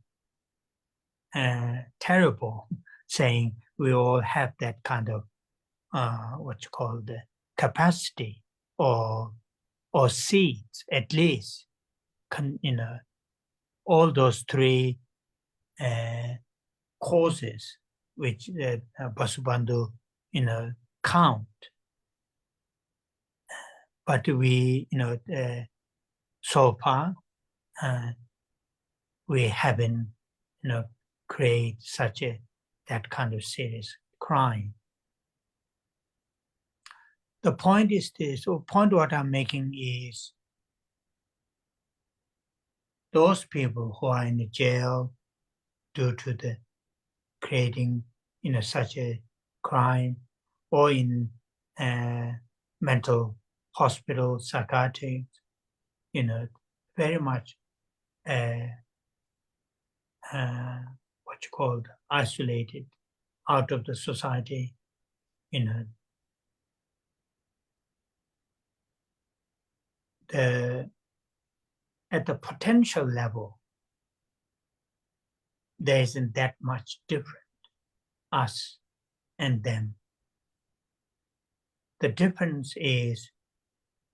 terrible, saying we all have that kind of what you call the capacity or seeds, at least, all those three causes which Vasubandhu, count. But we, so far, we haven't, create that kind of serious crime. The point is this, or point what I'm making is, those people who are in the jail due to the creating, such a crime, or in mental hospital, psychiatric, very much what you call isolated, out of the society, at the potential level, there isn't that much different, us and them. The difference is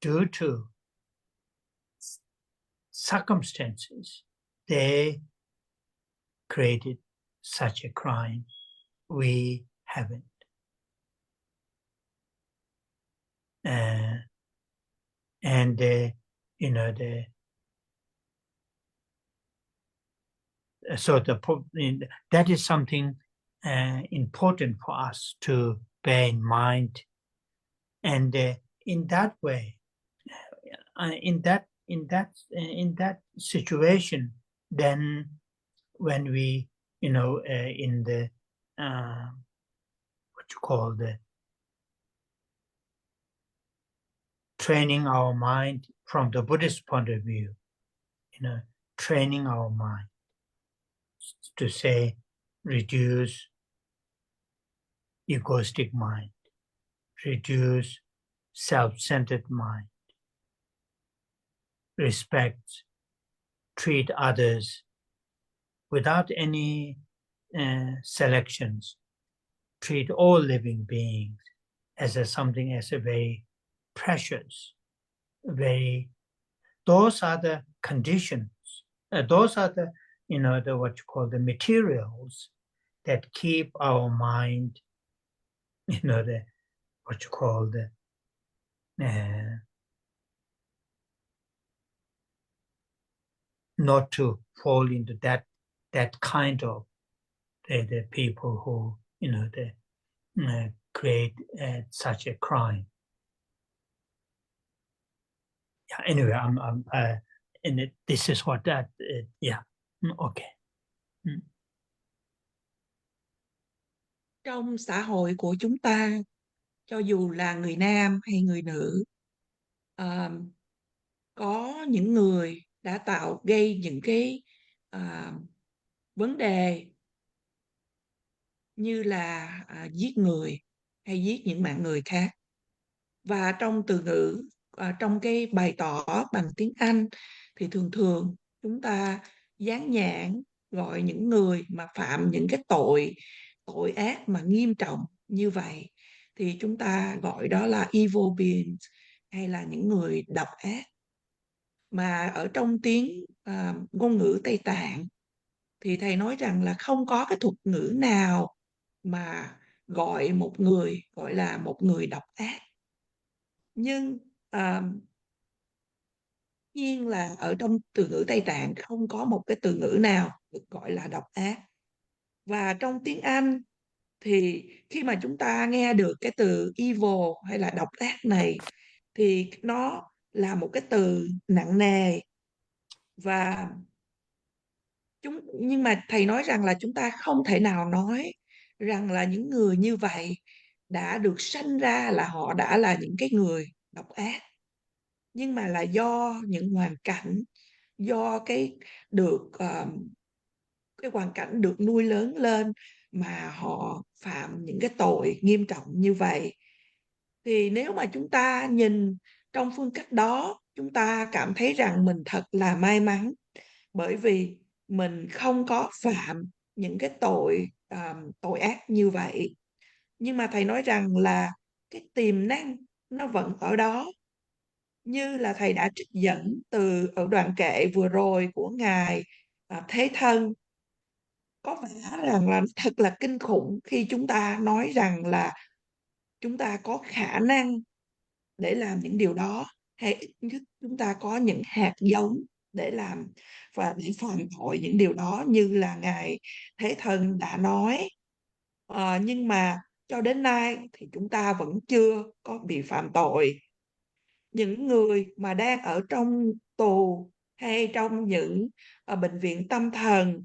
due to circumstances, they created such a crime. We haven't. So that is something important for us to bear in mind, and in that way, in that situation, then when we, in the what you call the training our mind from the Buddhist point of view, training our mind to say, reduce egoistic mind, reduce self-centered mind, respect, treat others without any selections, treat all living beings something as a very precious, those are the conditions, those are the, the what you call the materials that keep our mind, the what you call the not to fall into that kind of the people who create such a crime. Yeah. Anyway, and this is what that. Yeah. Okay. Trong xã hội của chúng ta, cho dù là người nam hay người nữ, có những người đã gây những cái vấn đề như là giết người hay giết những mạng người khác. Và trong từ ngữ, trong cái bày tỏ bằng tiếng Anh thì thường thường chúng ta dán nhãn gọi những người mà phạm những cái tội ác mà nghiêm trọng như vậy thì chúng ta gọi đó là evil beings, hay là những người độc ác. Mà ở trong tiếng ngôn ngữ Tây Tạng thì thầy nói rằng là không có cái thuật ngữ nào mà gọi một người gọi là một người độc ác. Nhưng nhiên là ở trong từ ngữ Tây Tạng không có một cái từ ngữ nào được gọi là độc ác. Và trong tiếng Anh thì khi mà chúng ta nghe được cái từ evil hay là độc ác này thì nó là một cái từ nặng nề. Và nhưng mà thầy nói rằng là chúng ta không thể nào nói rằng là những người như vậy đã được sanh ra là họ đã là những cái người độc ác, nhưng mà là do những hoàn cảnh, do cái hoàn cảnh được nuôi lớn lên mà họ phạm những cái tội nghiêm trọng như vậy. Thì nếu mà chúng ta nhìn trong phương cách đó, chúng ta cảm thấy rằng mình thật là may mắn, bởi vì mình không có phạm những cái tội ác như vậy. Nhưng mà thầy nói rằng là cái tiềm năng nó vẫn ở đó. Như là thầy đã trích dẫn từ ở đoạn kệ vừa rồi của Ngài Thế Thân, có vẻ rằng là thật là kinh khủng khi chúng ta nói rằng là chúng ta có khả năng để làm những điều đó, hay ít nhất chúng ta có những hạt giống để làm và để phạm tội những điều đó như là Ngài Thế Thân đã nói. Nhưng mà cho đến nay thì chúng ta vẫn chưa có bị phạm tội. Những người mà đang ở trong tù hay trong những bệnh viện tâm thần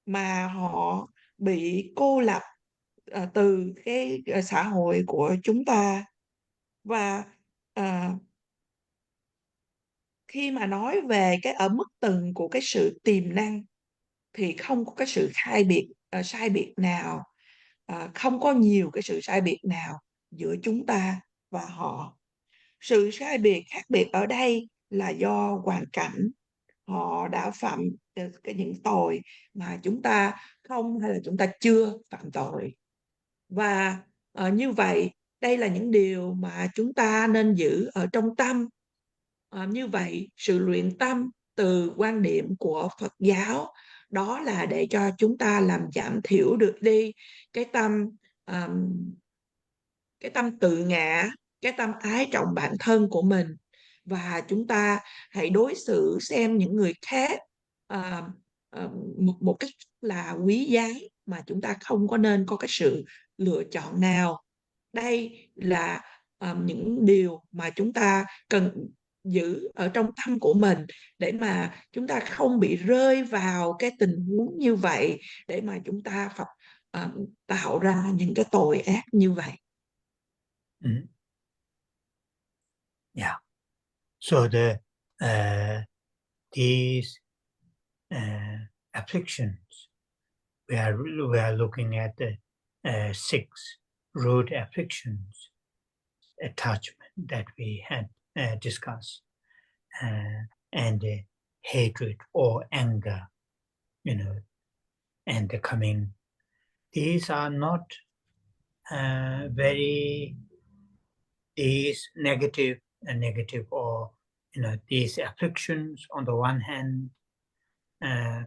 mà họ bị cô lập từ cái xã hội của chúng ta. Và khi mà nói về cái ở mức tầng của cái sự tiềm năng thì không có cái sự sai biệt nào, không có nhiều cái sự sai biệt nào giữa chúng ta và họ. Sự sai biệt khác biệt ở đây là do hoàn cảnh, họ đã phạm những tội mà chúng ta không, hay là chúng ta chưa phạm tội. Và như vậy đây là những điều mà chúng ta nên giữ ở trong tâm. Như vậy sự luyện tâm từ quan điểm của Phật giáo đó là để cho chúng ta làm giảm thiểu được đi cái tâm tự ngã, cái tâm ái trọng bản thân của mình. Và chúng ta hãy đối xử xem những người khác một cách là quý giá, mà chúng ta không có nên có cái sự lựa chọn nào. Đây là những điều mà chúng ta cần giữ ở trong tâm của mình để mà chúng ta không bị rơi vào cái tình huống như vậy, để mà chúng ta tạo ra những cái tội ác như vậy. Yeah. So these afflictions, we are looking at the 6 root afflictions, attachment that we had discussed, and hatred or anger, and the coming. These are not very these negative or these afflictions on the one hand,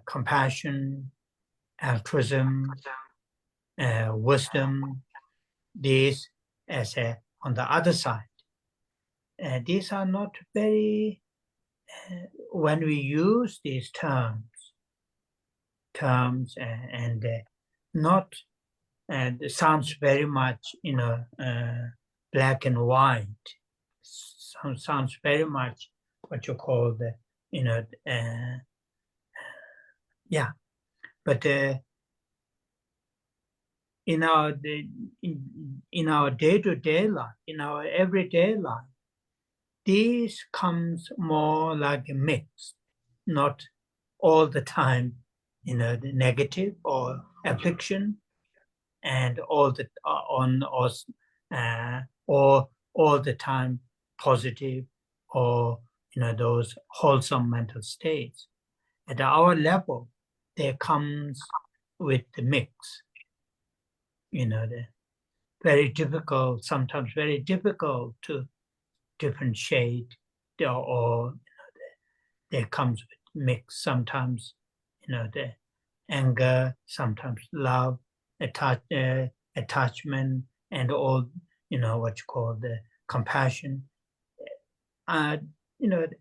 compassion, altruism, wisdom, these as on the other side. These are not very, when we use these terms and not, sounds very much, black and white. Sounds very much what you call the, but in our day-to-day life, in our everyday life, this comes more like a mix, not all the time, the negative or affliction, and all the or all the time positive, or those wholesome mental states. At our level, there comes with the mix. The very difficult, sometimes very difficult to differentiate, or there comes with mix. Sometimes, the anger, sometimes love, attachment, and all, what you call the compassion.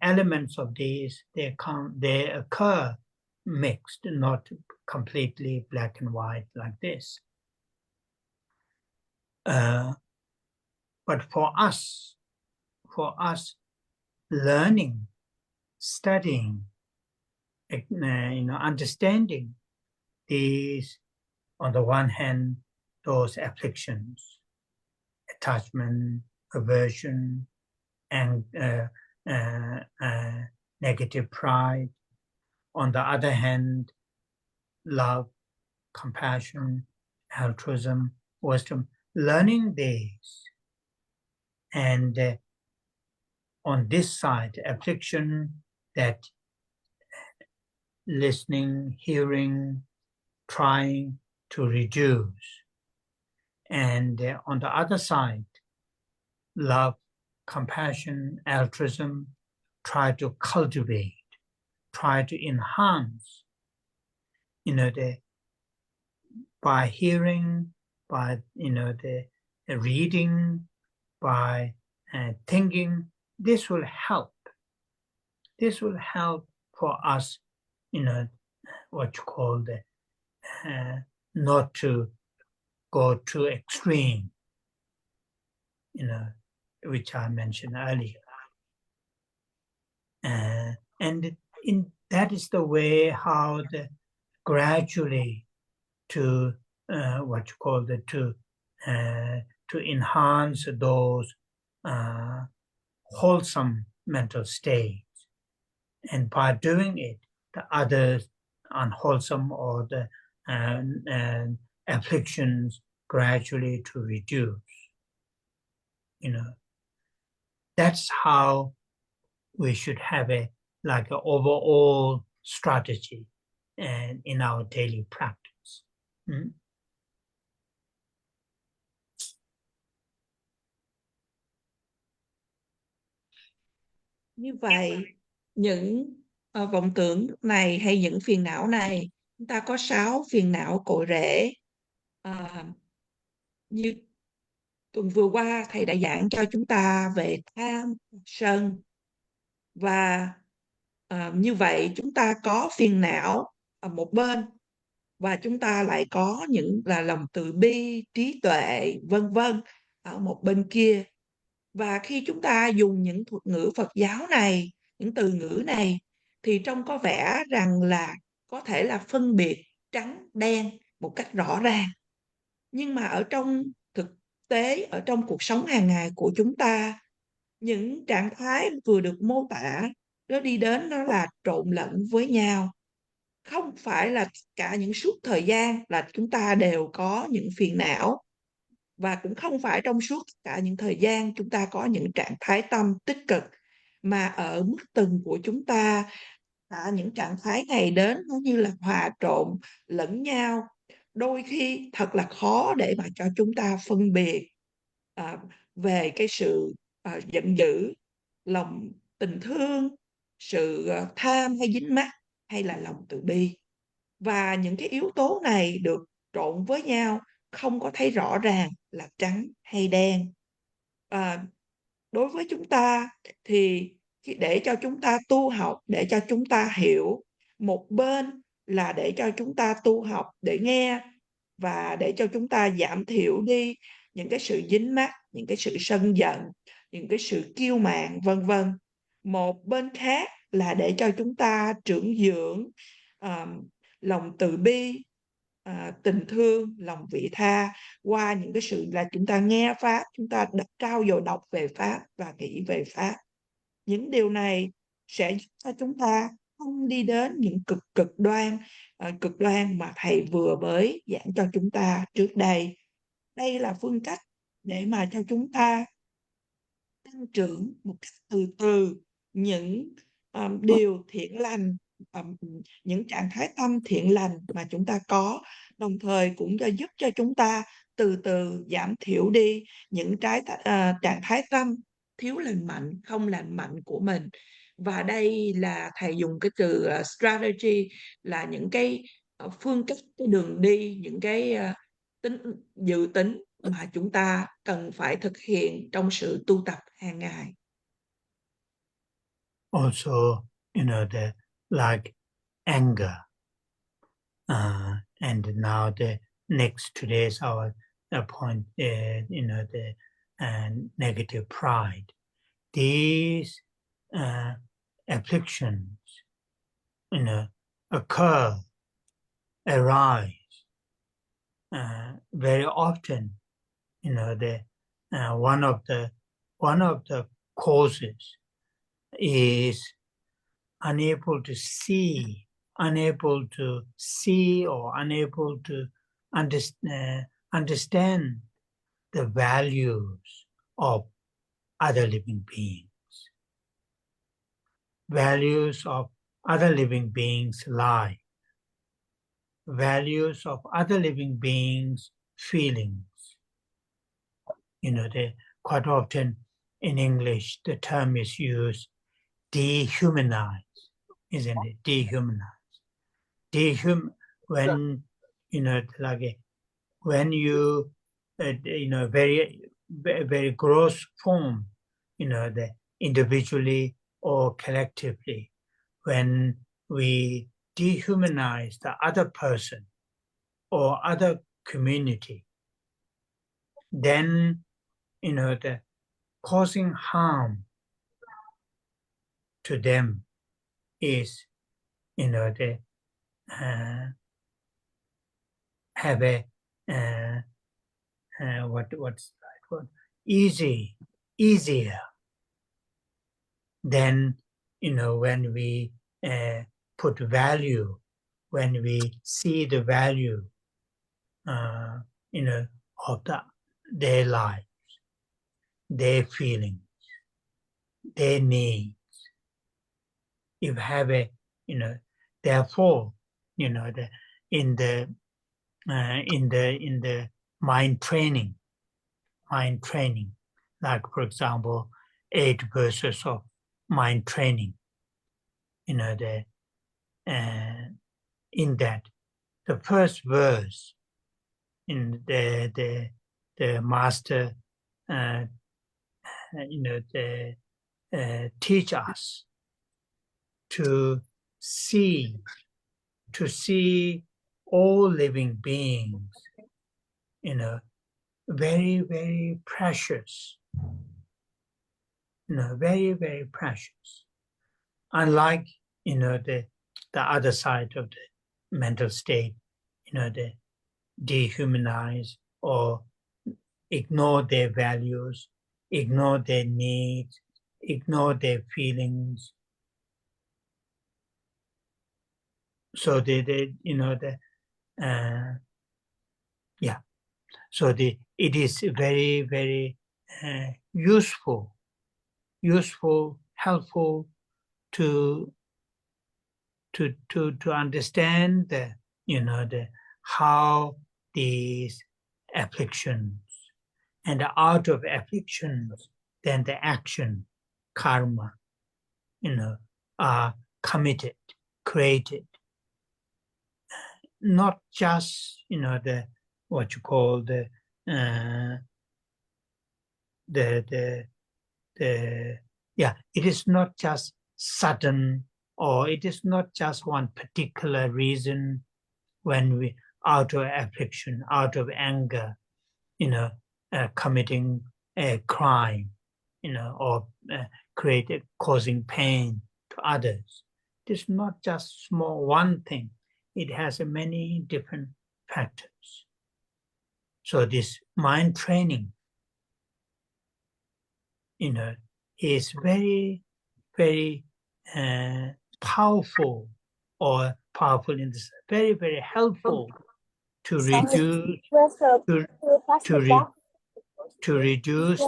Elements of these, they occur mixed, not completely black and white like this. But for us learning, studying, understanding these, on the one hand, those afflictions, attachment, aversion, and negative pride. On the other hand, love, compassion, altruism, wisdom. Learning these, and on this side, affliction, that listening, hearing, trying to reduce. And on the other side, love, compassion, altruism, try to cultivate, try to enhance, by hearing, by the reading, by thinking. This will help. This will help for us, what you call the, not to go to extreme, which I mentioned earlier. And that is the way how the gradually to what you call the, to enhance those wholesome mental states, and by doing it, the other unwholesome or the afflictions gradually to reduce. That's how we should have an overall strategy and in our daily practice. Như vậy, những vọng tưởng này hay những phiền não này, chúng ta có 6 phiền não cội rễ. Như tuần vừa qua, Thầy đã giảng cho chúng ta về tham, sân. Và như vậy, chúng ta có phiền não ở một bên, và chúng ta lại có những là lòng từ bi, trí tuệ, vân vân ở một bên kia. Và khi chúng ta dùng những thuật ngữ Phật giáo này, những từ ngữ này, thì trông có vẻ rằng là có thể là phân biệt trắng đen một cách rõ ràng. Nhưng mà ở trong thực tế, ở trong cuộc sống hàng ngày của chúng ta, những trạng thái vừa được mô tả, nó đi đến nó là trộn lẫn với nhau. Không phải là cả những suốt thời gian là chúng ta đều có những phiền não, và cũng không phải trong suốt cả những thời gian chúng ta có những trạng thái tâm tích cực, mà ở mức từng của chúng ta, những trạng thái này đến nó như là hòa trộn lẫn nhau. Đôi khi thật là khó để mà cho chúng ta phân biệt về cái sự giận dữ, lòng tình thương, sự tham hay dính mắc, hay là lòng từ bi. Và những cái yếu tố này được trộn với nhau, không có thấy rõ ràng là trắng hay đen. Đối với chúng ta thì để cho chúng ta tu học, để cho chúng ta hiểu, một bên là để cho chúng ta tu học để nghe và để cho chúng ta giảm thiểu đi những cái sự dính mắc, những cái sự sân giận, những cái sự kiêu mạn, vân vân. Một bên khác là để cho chúng ta trưởng dưỡng lòng từ bi, tình thương, lòng vị tha qua những cái sự là chúng ta nghe Pháp, chúng ta trau dồi đọc về Pháp và nghĩ về Pháp. Những điều này sẽ giúp cho chúng ta không đi đến những cực đoan mà Thầy vừa mới giảng cho chúng ta trước đây. Đây là phương cách để mà cho chúng ta tăng trưởng một cách từ từ những điều thiện lành, những trạng thái tâm thiện lành mà chúng ta có, đồng thời cũng giúp cho chúng ta từ từ giảm thiểu đi những trạng thái tâm thiếu lành mạnh, không lành mạnh của mình. Và đây là Thầy dùng cái từ strategy, là những cái phương cách, cái đường đi, những cái dự tính mà chúng ta cần phải thực hiện trong sự tu tập hàng ngày. Also, like anger. And now the next today's our point, the negative pride. These afflictions, occur, arise very often. One of the causes is unable to see or unable to understand the values of other living beings. Values of other living beings' life. Values of other living beings' feelings. Quite often in English the term is used, dehumanize, isn't it? Dehumanize. When when you very gross form, the individually or collectively, when we dehumanize the other person or other community, then the causing harm to them is have a what's the right word? Easier than when we put value, when we see the value of their lives, their feelings, their needs. You have therefore in the mind training, like for example 8 verses of mind training, in that the first verse in the master teach us to see all living beings very, very precious, very, very precious. Unlike the other side of the mental state, the dehumanize or ignore their values, ignore their needs, ignore their feelings. So it is very, very useful, helpful to understand how these afflictions And out of afflictions, then the action, karma, are committed, created. Not just, the what you call it is not just sudden, or it is not just one particular reason when we, out of affliction, out of anger, committing a crime, or causing pain to others. It is not just small one thing. It has many different factors. So this mind training, is very, very powerful, or powerful in this, very, very helpful to reduce to reduce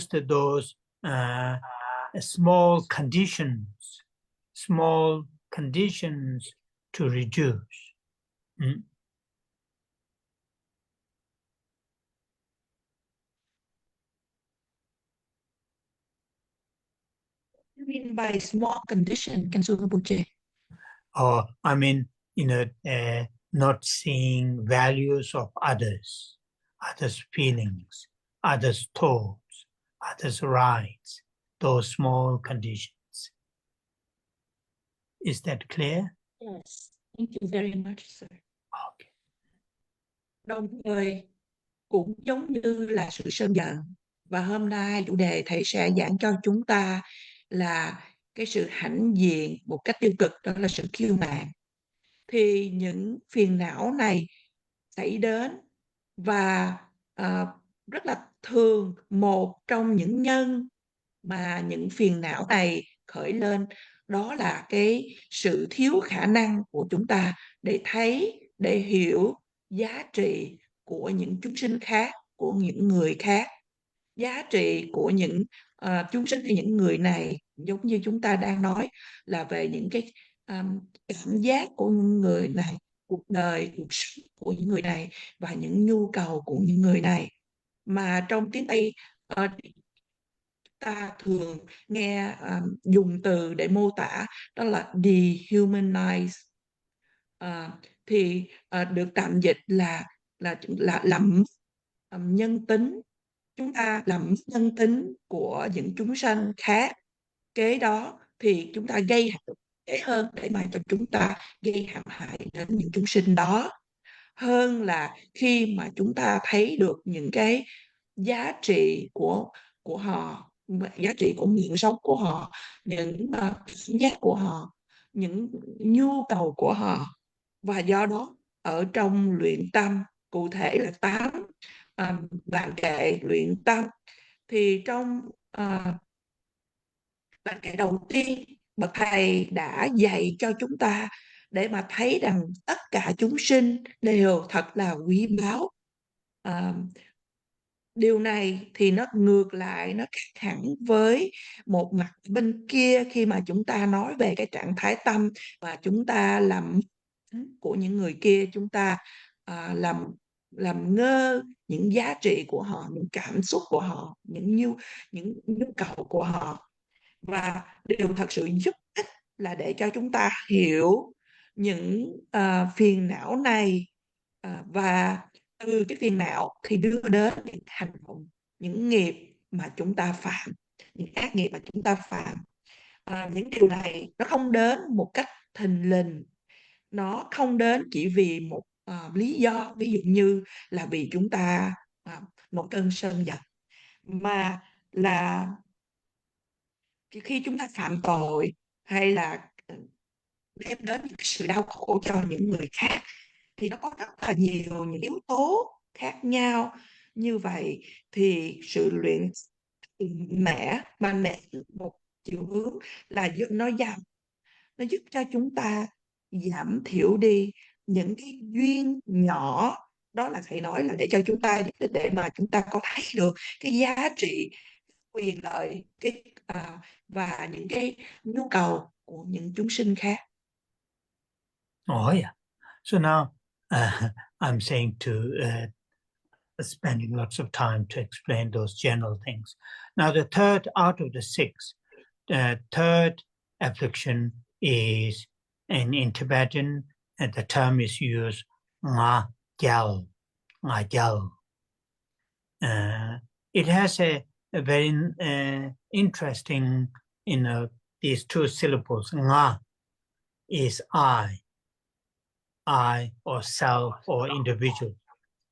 those small conditions to reduce. You mean by small condition, Khensur Rinpoche? Or, not seeing values of others' feelings, others' thoughts, others' rights, those small conditions. Is that clear? Yes. Thank you very much, sir. Okay. Đồng thời cũng giống như là sự sân giận, và hôm nay chủ đề thầy sẽ giảng cho chúng ta là cái sự hãnh diện một cách tiêu cực, đó là sự kiêu mạn. Thì những phiền não này xảy đến, và rất là thường một trong những nhân mà những phiền não này khởi lên, đó là cái sự thiếu khả năng của chúng ta để thấy, để hiểu giá trị của những chúng sinh khác, của những người khác. Giá trị của những chúng sinh hay những người này, giống như chúng ta đang nói là về những cái cảm giác của những người này, cuộc đời, cuộc sống của những người này, và những nhu cầu của những người này. Mà trong tiếng Tây ta thường nghe dùng từ để mô tả, đó là dehumanize, thì được tạm dịch là làm nhân tính. Chúng ta làm nhân tính của những chúng sanh khác, kế đó thì chúng ta gây hại dễ hơn để mà cho chúng ta gây hãm hại đến những chúng sinh đó, hơn là khi mà chúng ta thấy được những cái giá trị của họ, giá trị của nguyện sống của họ, những cảm giác của họ, những nhu cầu của họ. Và do đó ở trong luyện tâm, cụ thể là 8 bản kệ luyện tâm, thì trong bản kệ đầu tiên, bậc thầy đã dạy cho chúng ta để mà thấy rằng tất cả chúng sinh đều thật là quý báu. Điều này thì nó ngược lại, nó khác hẳn với một mặt bên kia, khi mà chúng ta nói về cái trạng thái tâm và chúng ta làm của những người kia, chúng ta làm ngơ những giá trị của họ, những cảm xúc của họ, những nhu cầu của họ. Và điều thật sự giúp ích là để cho chúng ta hiểu những phiền não này, và từ cái phiền não thì đưa đến những hành động, những nghiệp mà chúng ta phạm, những ác nghiệp mà chúng ta phạm. Những điều này nó không đến một cách thình lình, nó không đến chỉ vì một lý do, ví dụ như là vì chúng ta một cơn sân giận, mà là khi chúng ta phạm tội hay là đem đến những sự đau khổ cho những người khác, thì nó có rất là nhiều những yếu tố khác nhau. Như vậy thì sự luyện mạnh mẽ một chiều hướng là nó giúp cho chúng ta giảm thiểu đi những cái duyên nhỏ, đó là thầy nói là để cho chúng ta, để mà chúng ta có thấy được cái giá trị, quyền lợi, và những cái nhu cầu của những chúng sinh khác. Oh yeah. So now I'm saying to spending lots of time to explain those general things. Now, the third out of the six, the third affliction is in Tibetan, and the term is used gyäl. It has a very interesting, these two syllables. Nga is I or self or individual.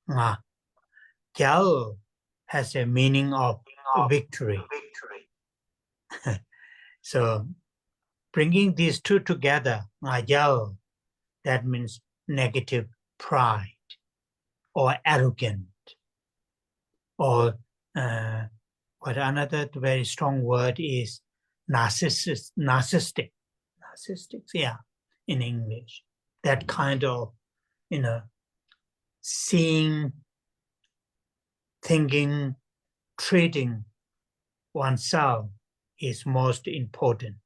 Nga. Gyäl has a meaning of victory. So bringing these two together, gyäl, that means negative pride or arrogant, or but another very strong word is narcissistic, yeah, in English. That kind of, seeing, thinking, treating oneself is most important.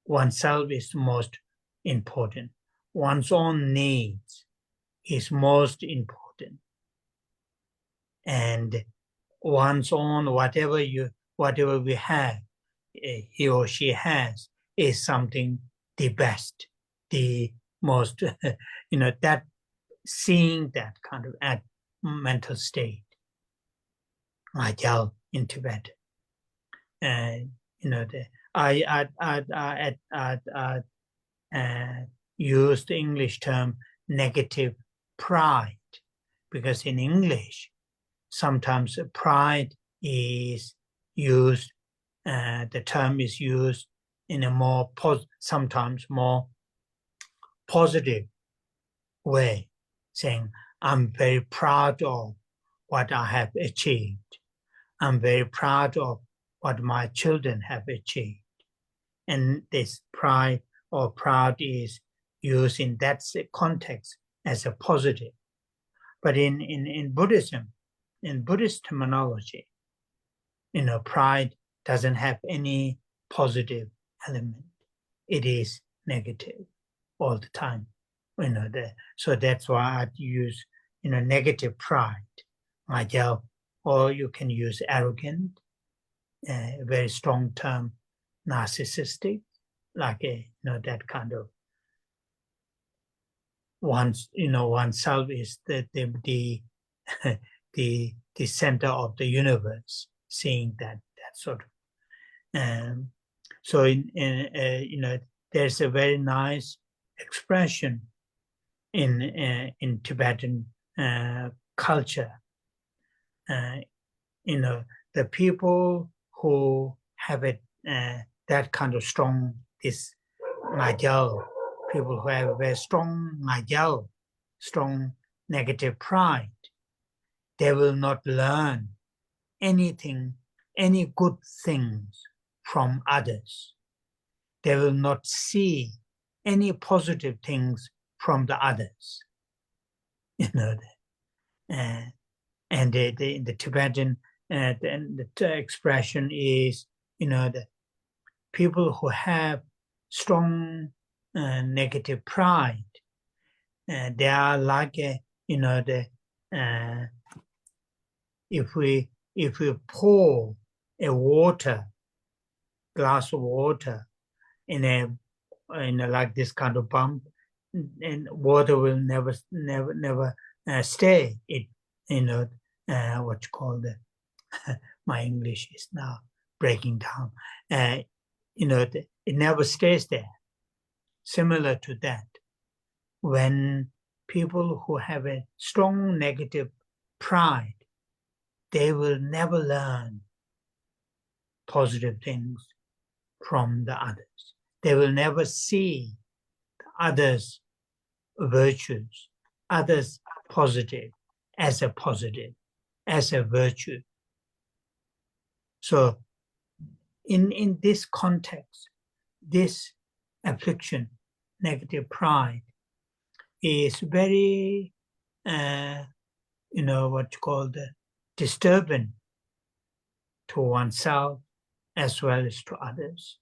Oneself is most important. One's own needs is most important. And one's own, whatever we have, he or she has, is something the best, the most, that seeing that kind of mental state, gyäl in Tibet. I use the English term negative pride, because in English, sometimes pride is used, the term is used in a more sometimes more positive way, saying, I'm very proud of what I have achieved. I'm very proud of what my children have achieved. And this pride or proud is used in that context as a positive. But in Buddhism, in Buddhist terminology, pride doesn't have any positive element. It is negative all the time. So that's why I use negative pride, gyäl, or you can use arrogant, a very strong term, narcissistic, like that kind of oneself is the center of the universe, seeing that sort of. So there's a very nice expression in Tibetan culture. The people who have that kind of strong, this gyäl, people who have a very strong gyäl, strong negative pride, they will not learn anything, any good things from others. They will not see any positive things from the others. And the Tibetan the expression is, the people who have strong negative pride, they are like if we pour a glass of water in like this kind of pump, and water will never stay. It what you call my English is now breaking down. It never stays there. Similar to that, when people who have a strong negative pride, they will never learn positive things from the others. They will never see the others' virtues, others' positive, as a virtue. So in this context, this affliction, negative pride, is very, what you call disturbing to oneself as well as to others.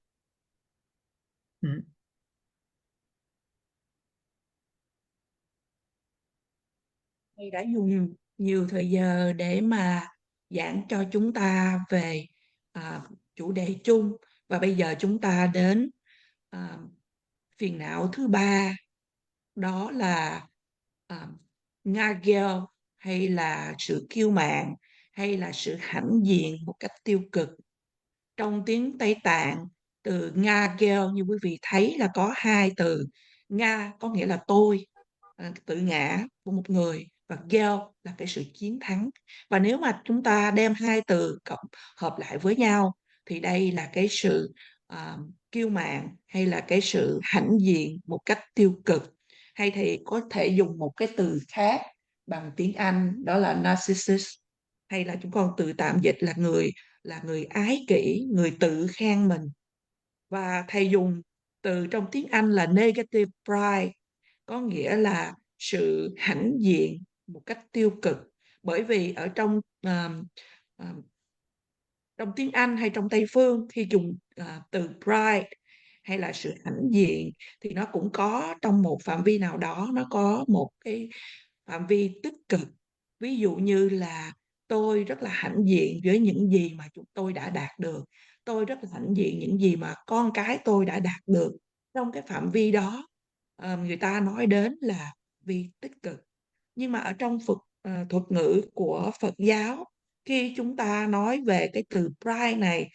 Thầy đã dùng nhiều thời giờ để mà giảng cho chúng ta về chủ đề chung, và bây giờ chúng ta đến phiền não thứ ba, đó là gyäl, hay là sự kiêu mạn, hay là sự hãnh diện một cách tiêu cực. Trong tiếng Tây Tạng, từ gyäl như quý vị thấy là có hai từ. Nga có nghĩa là tôi, tự ngã của một người, và gyäl là cái sự chiến thắng. Và nếu mà chúng ta đem hai từ cộng hợp lại với nhau thì đây là cái sự kiêu mạn, hay là cái sự hãnh diện một cách tiêu cực. Hay thì có thể dùng một cái từ khác bằng tiếng Anh, đó là narcissist, hay là chúng con từ tạm dịch là người ái kỷ, người tự khen mình. Và thầy dùng từ trong tiếng Anh là negative pride, có nghĩa là sự hãnh diện một cách tiêu cực. Bởi vì ở trong trong tiếng Anh hay trong Tây phương, khi dùng từ pride hay là sự hãnh diện thì nó cũng có trong một phạm vi nào đó, nó có một cái phạm vi tích cực. Ví dụ như là tôi rất là hãnh diện với những gì mà chúng tôi đã đạt được, tôi rất là hãnh diện những gì mà con cái tôi đã đạt được. Trong cái phạm vi đó người ta nói đến là vi tích cực. Nhưng mà ở trong thuật ngữ của Phật giáo, khi chúng ta nói về cái từ pride này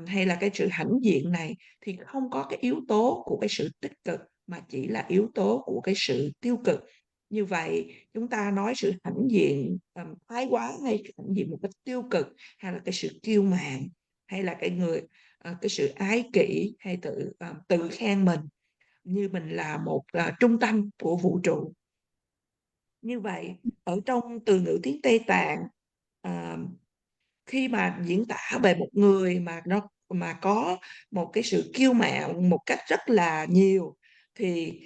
hay là cái sự hãnh diện này, thì không có cái yếu tố của cái sự tích cực, mà chỉ là yếu tố của cái sự tiêu cực. Như vậy chúng ta nói sự hãnh diện thái quá, hay hãnh diện một cách tiêu cực, hay là cái sự kiêu mạn, hay là cái sự ái kỷ, hay tự khen mình như mình là một trung tâm của vũ trụ. Như vậy ở trong từ ngữ tiếng Tây Tạng, khi mà diễn tả về một người mà có một cái sự kiêu mạn một cách rất là nhiều, thì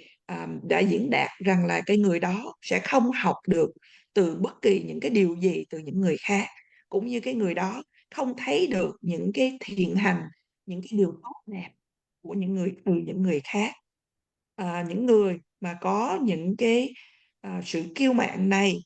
đã diễn đạt rằng là cái người đó sẽ không học được từ bất kỳ những cái điều gì từ những người khác, cũng như cái người đó không thấy được những cái thiện hành, những cái điều tốt đẹp của những người khác. Những người mà có những cái sự kiêu mạn này,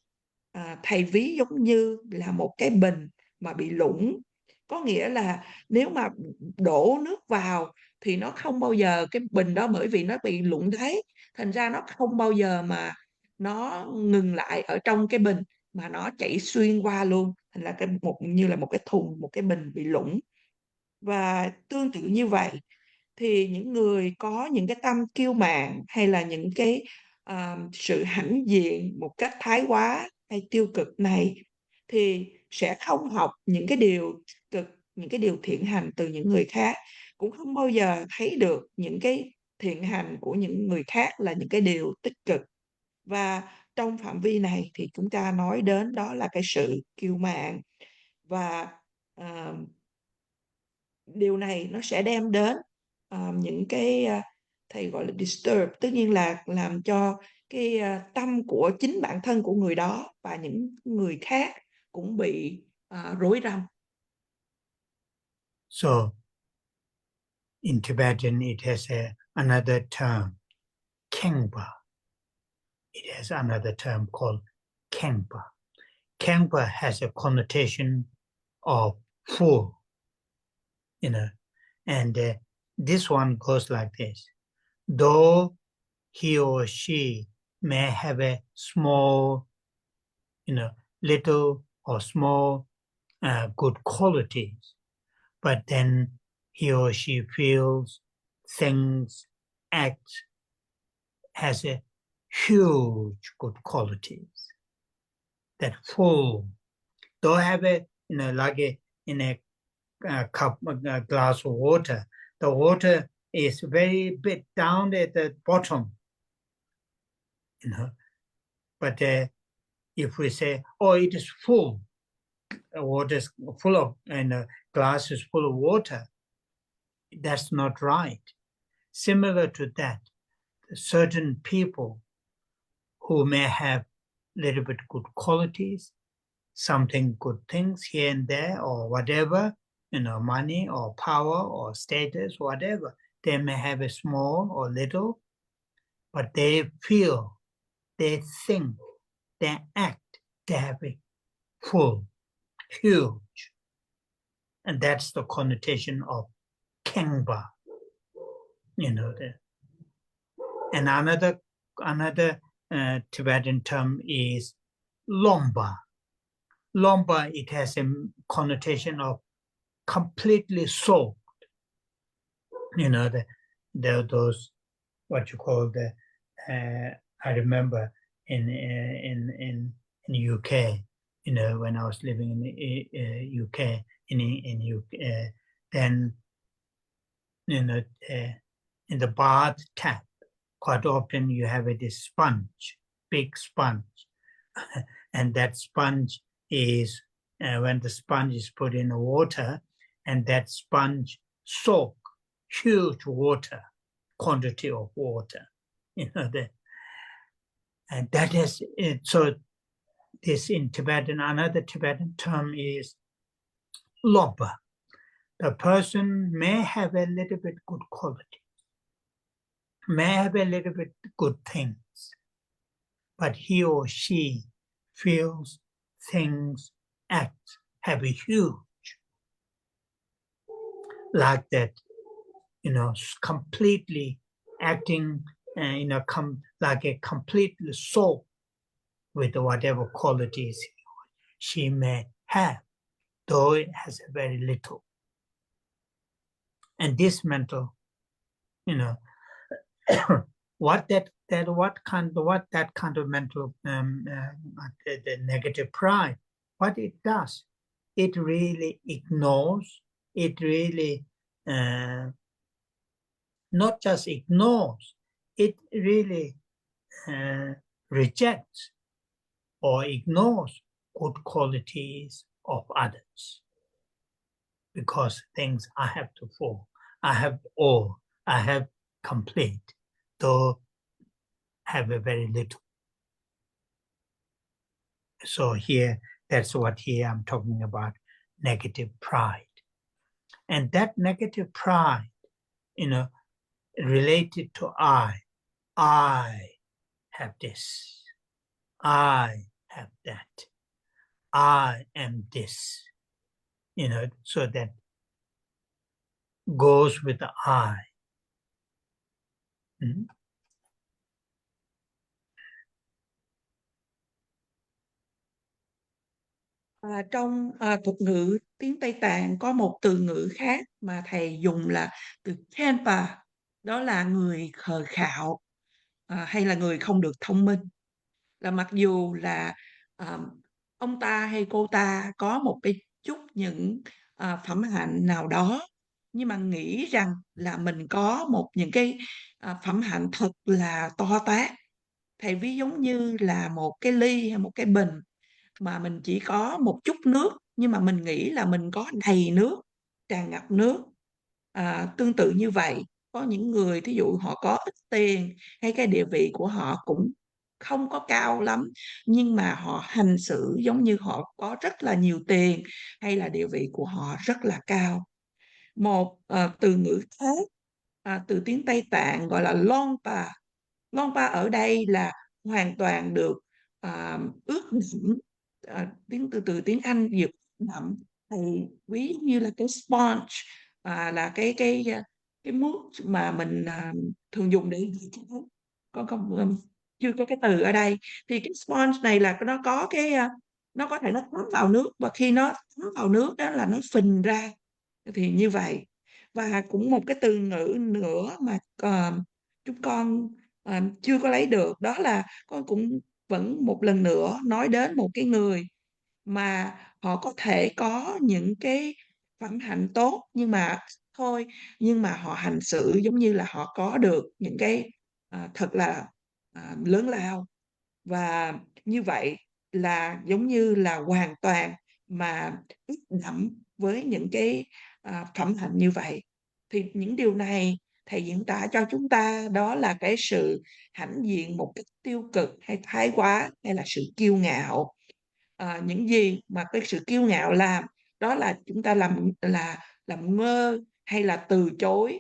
thầy ví giống như là một cái bình mà bị lủng. Có nghĩa là nếu mà đổ nước vào thì nó không bao giờ, cái bình đó bởi vì nó bị lủng đáy, thành ra nó không bao giờ mà nó ngừng lại ở trong cái bình, mà nó chảy xuyên qua luôn, thành là như là một cái thùng, một cái bình bị lủng. Và tương tự như vậy, thì những người có những cái tâm kiêu mạn, hay là những cái sự hãnh diện một cách thái quá hay tiêu cực này, thì sẽ không học những cái điều cực, những cái điều thiện hành từ những người khác, cũng không bao giờ thấy được những cái thiện hành của những người khác là những cái điều tích cực. Và trong phạm vi này thì chúng ta nói đến đó là cái sự kiêu mạn. Và điều này nó sẽ đem đến những cái thầy gọi là disturb, tất nhiên là làm cho cái tâm của chính bản thân của người đó và những người khác cũng bị rối rắm. So in Tibetan it has another term, kengpa. It has another term called kengpa. Kengpa has a connotation of full, and this one goes like this. Though he or she may have a small, little or small good qualities, but then he or she feels, thinks, acts, has a huge good qualities. That full, though have a, in a cup, a glass of water, the water is very bit down at the bottom, but if we say, oh, it is full, the water is full of, and the glass is full of water, that's not right. Similar to that, certain people who may have a little bit good qualities, something good things here and there, or whatever, money or power or status, whatever, they may have a small or little, but they feel, they think, their act, they have a full, huge, and that's the connotation of kengba. You know that. And another Tibetan term is lomba. Lomba, it has a connotation of completely soaked. You know, those what you call the. I remember in UK. You know, when I was living in the UK, in UK, then you know, in the bath tap, quite often you have this sponge, big sponge, and that sponge is when the sponge is put in the water, and that sponge soak huge water, quantity of water, you know that, and that is it. So this in Tibetan, another Tibetan term is loba. The person may have a little bit good quality, may have a little bit good things, but he or she feels, things, acts have a huge, like that, you know, completely acting, you know, like a completely soul with whatever qualities she may have, though it has a very little. And this mental, you know, what that kind of mental the negative pride, what it does, it really ignores, it really not just ignores, it really rejects or ignores good qualities of others, because things I have to fall, I have all, I have complete, though have a very little. So here, that's what here I'm talking about, negative pride. And that negative pride, you know, related to I have this, I have that, I am this, you know, so that goes with the I. Mm-hmm. Trong thuật ngữ tiếng Tây Tạng có một từ ngữ khác mà thầy dùng là từ chên, đó là người khờ khạo hay là người không được thông minh. Là mặc dù là ông ta hay cô ta có một cái chút những phẩm hạnh nào đó, nhưng mà nghĩ rằng là mình có những cái phẩm hạnh thật là to tát. Thầy ví giống như là một cái ly hay một cái bình mà mình chỉ có một chút nước, nhưng mà mình nghĩ là mình có đầy nước, tràn ngập nước. Tương tự như vậy, có những người thí dụ họ có ít tiền hay cái địa vị của họ cũng không có cao lắm, nhưng mà họ hành xử giống như họ có rất là nhiều tiền hay là địa vị của họ rất là cao. Một từ ngữ khác từ tiếng Tây Tạng gọi là longpa. Longpa ở đây là hoàn toàn được ướt đẫm, từ tiếng Anh dịch đậm, thì ví như là cái sponge, là cái mousse mà mình thường dùng để có chưa có cái từ ở đây. Thì cái sponge này là nó có cái nó có thể nó thấm vào nước, và khi nó thấm vào nước đó là nó phình ra, thì như vậy. Và cũng một cái từ ngữ nữa mà chúng con chưa có lấy được, đó là con cũng vẫn một lần nữa nói đến một cái người mà họ có thể có những cái phẩm hạnh tốt nhưng mà thôi, nhưng mà họ hành xử giống như là họ có được những cái thật là lớn lao, và như vậy là giống như là hoàn toàn mà ướt đẫm với những cái phẩm hạnh như vậy. Thì những điều này thầy diễn tả cho chúng ta đó là cái sự hãnh diện một cách tiêu cực hay thái quá, hay là sự kiêu ngạo. Những gì mà cái sự kiêu ngạo làm đó là chúng ta làm ngơ hay là từ chối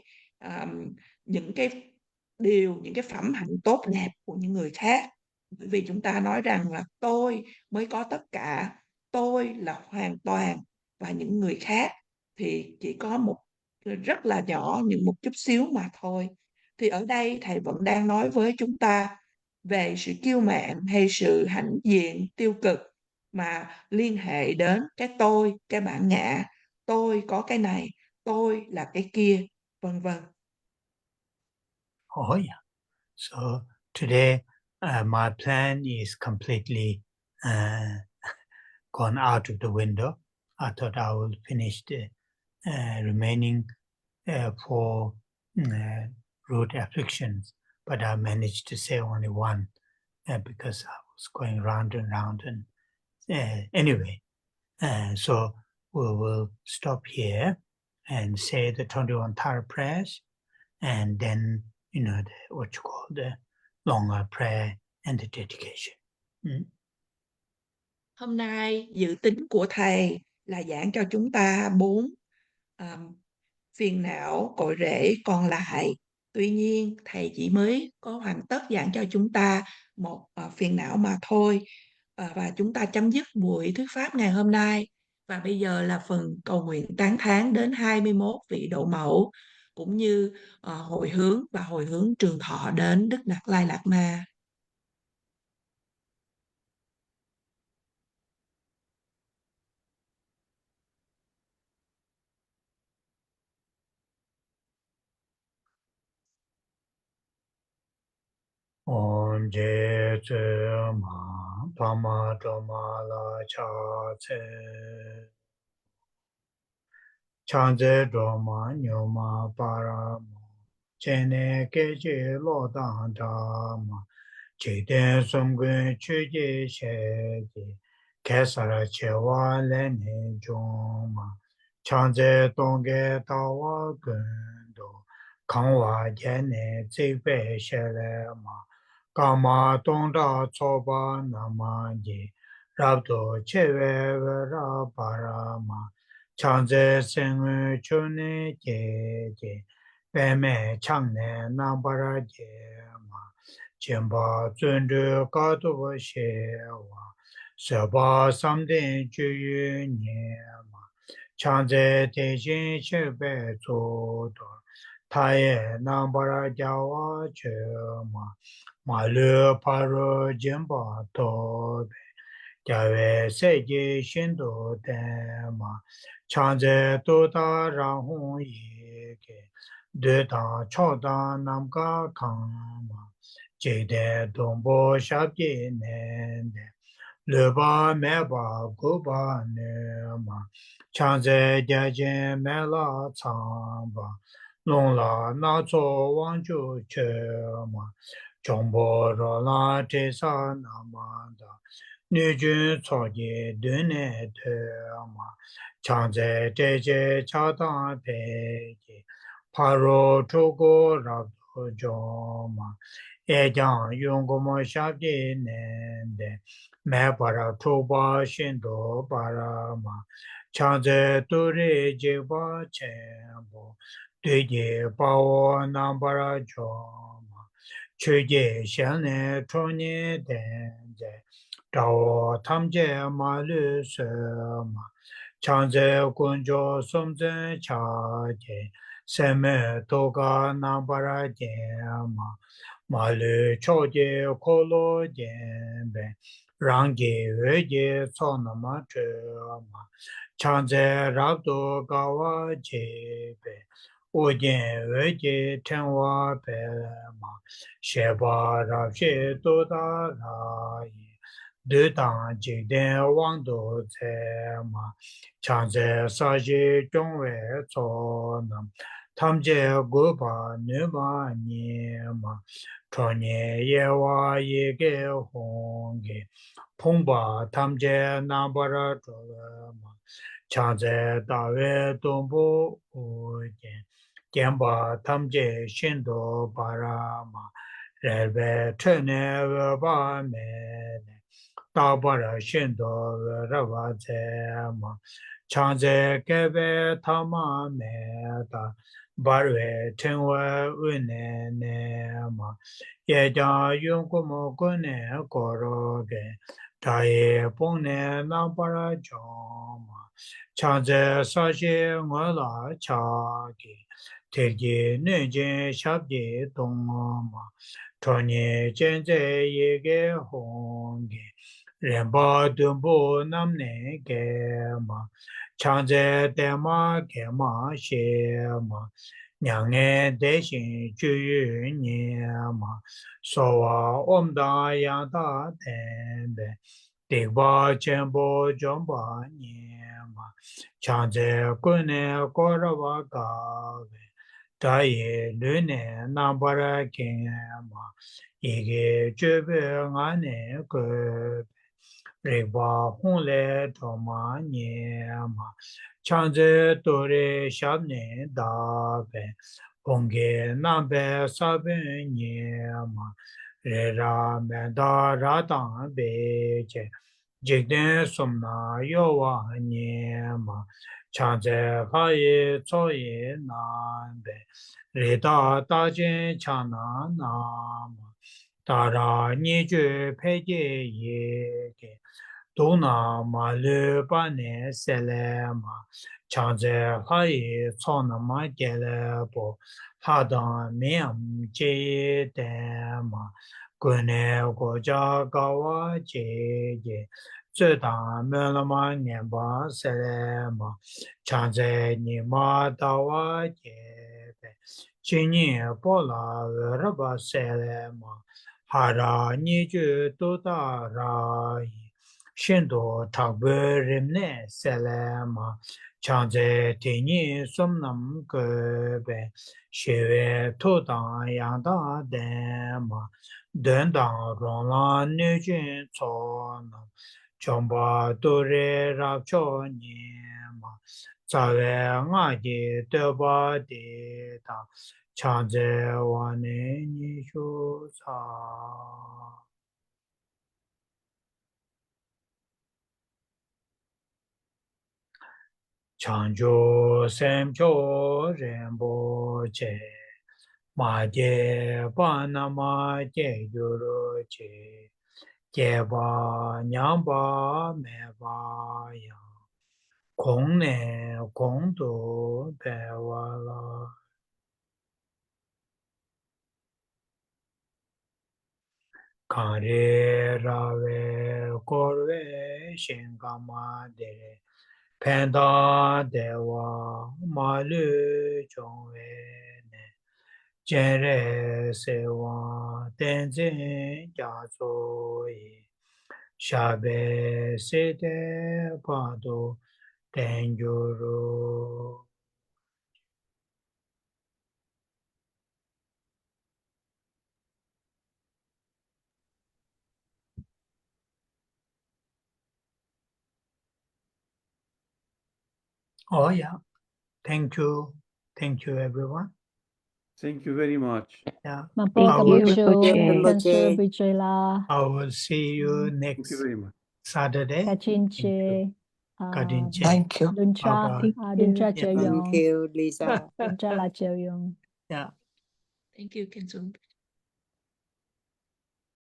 những cái điều, những cái phẩm hạnh tốt đẹp của những người khác. vì chúng ta nói rằng là tôi mới có tất cả, tôi là hoàn toàn, và những người khác thì chỉ có một rất là nhỏ, những một chút xíu mà thôi. Thì ở đây thầy vẫn đang nói với chúng ta về sự kiêu mạn hay sự hãnh diện tiêu cực mà liên hệ đến cái tôi, cái bản ngã, tôi có cái này, tôi là cái kia, vân vân. Oh yeah. So today my plan is completely gone out of the window. I thought I will finish the remaining 4 root afflictions, but I managed to say only one because I was going round and round. And anyway, so we will stop here and say the 21 Tara prayers, and then what you call the longer prayer and the dedication. Hôm nay dự tính của thầy là giảng cho chúng ta 4 phiền não cội rễ còn lại. Tuy nhiên thầy chỉ mới có hoàn tất giảng cho chúng ta một phiền não mà thôi, và chúng ta chấm dứt buổi thuyết pháp ngày hôm nay. Và bây giờ là phần cầu nguyện tán thán đến 21 vị độ mẫu, cũng như hồi hướng và hồi hướng trường thọ đến Đức Đạt Lai Lạt Ma. Om je tse ma pama doma la cha tse chanze doma nyoma para ma chene keche lo dan dama che den sumgun chu je she je kesara che wa le ne joma chanze tongge tawa gun do kangwa jene zikpe she le ma Kama tongda tsoba namaji rabdo chewe vera parama chanze sengwe chune je peme changne nambara je ma chenpa zundu kato shewa seba samden juyu nye ma chanze tejen shebe zodo taye nambara jawa che ma Malu paro jimba tobe, jawe seji shindo tema, chanze toda rahun yeke, dedan choda namka kama, jede dombo shabji nende, leba meba guba nema, chanze jajen mela tsamba, longla nazo wangju chema, Chombo rola tesa namanda, nujun tsoje dune tema, chanze teje chatan peje, paro chogo rabdo joma, ejan yungomo shabje nende, me para choba shindo parama, chanze turi jeba chenbo, tuye pawo nambara joma, Chöge shane chonye denze, Dao tamje malu sema, Chanze kunjo somze chaje, Seme toga nambara jema, Malu choje kolo jembe, Rangi weje sonama chema, Chanze rabdo gawa jebe, Ojen weje tenwa pelema, Sheba rabshe toda rayi, Dedang jikden wangdo tsema, Chanze saji chongwe tsonam, Tamje guba numa nyema, Chonye yewa yege honge, Pongba tamje nambara cholema, Chanze dawe dombo ojen, Genpa tamje shindo parama, Rebe tene weba mene, Dabara shindo weba zema, Chanze kebe tama meta, barwe tenwa une ne ma ye ja yung ko mo ko ne koro ge tae pong ne na para ma chaze sa she ngola cha ge te ge ne je shab ge dong ma Tony Jenze Yege Hongi Remba Dumbu Namne Gema Changze Dema Gema Shema Nyange Deshin Juyu Nyema Sowa Omda Yanda Tembe Digba Chenpo Jomba Nyema Changze Kune Korawa Gave Daye Lune Nambara Kema Ige Jube Ngane Gube Riba Hongle Toma Nyema Chanze Dore Shabne Dabe Honge Nambe Sabe Nyema Rera Menda Radang Beje Jigden Somna Yowa Nyema Chanze Haye Tsoye Nambe Reda Dajin Chana Nama Dara Niju Peje Yege Dona Malu Bane Selema Chanze Haye Tsonama Gelebo Hadan Miam Je Dema Gune Goja Gawa Je Zedang Melama Nyemba Selema Chanze Nima Dawa Jebe Chini Bola Raba Selema Hara Niju Duda Rai Shindo Takbe Rimne Selema Chanze Tini Sumnam Gebe Shive Tudang Yangda Dema Dendang Rongla Nujin Tsonam Chomba Dure Rapcho Nyema Tsawe Ngaji Deba Dita Chanze Wane Nishu Sa Chanjo Semcho Rinpoche Ma Je Panama Je Yuru Je Jeba Nyamba Meba Yang Kong Ne Kong Du Bewa La Kare Rave Korve Shingama De Penda Dewa Malu Chongwe Ne Jere Sewa Tenzin Jazo Yi Shabe Sete Pado Tenjuru. Oh yeah, thank you everyone. Thank you very much. Yeah, Mampu I will, Kabucho, Rinpoche. Khensur Rinpoche. I will see you Thank you next very much. Saturday. Kachinche, Kadinche. Thank you. Duncha, Bye-bye. Duncha Yeah. Cheo Thank Yong, you, Lisa. Duncha La Cheo Yong. Yeah. Thank you, Khensur.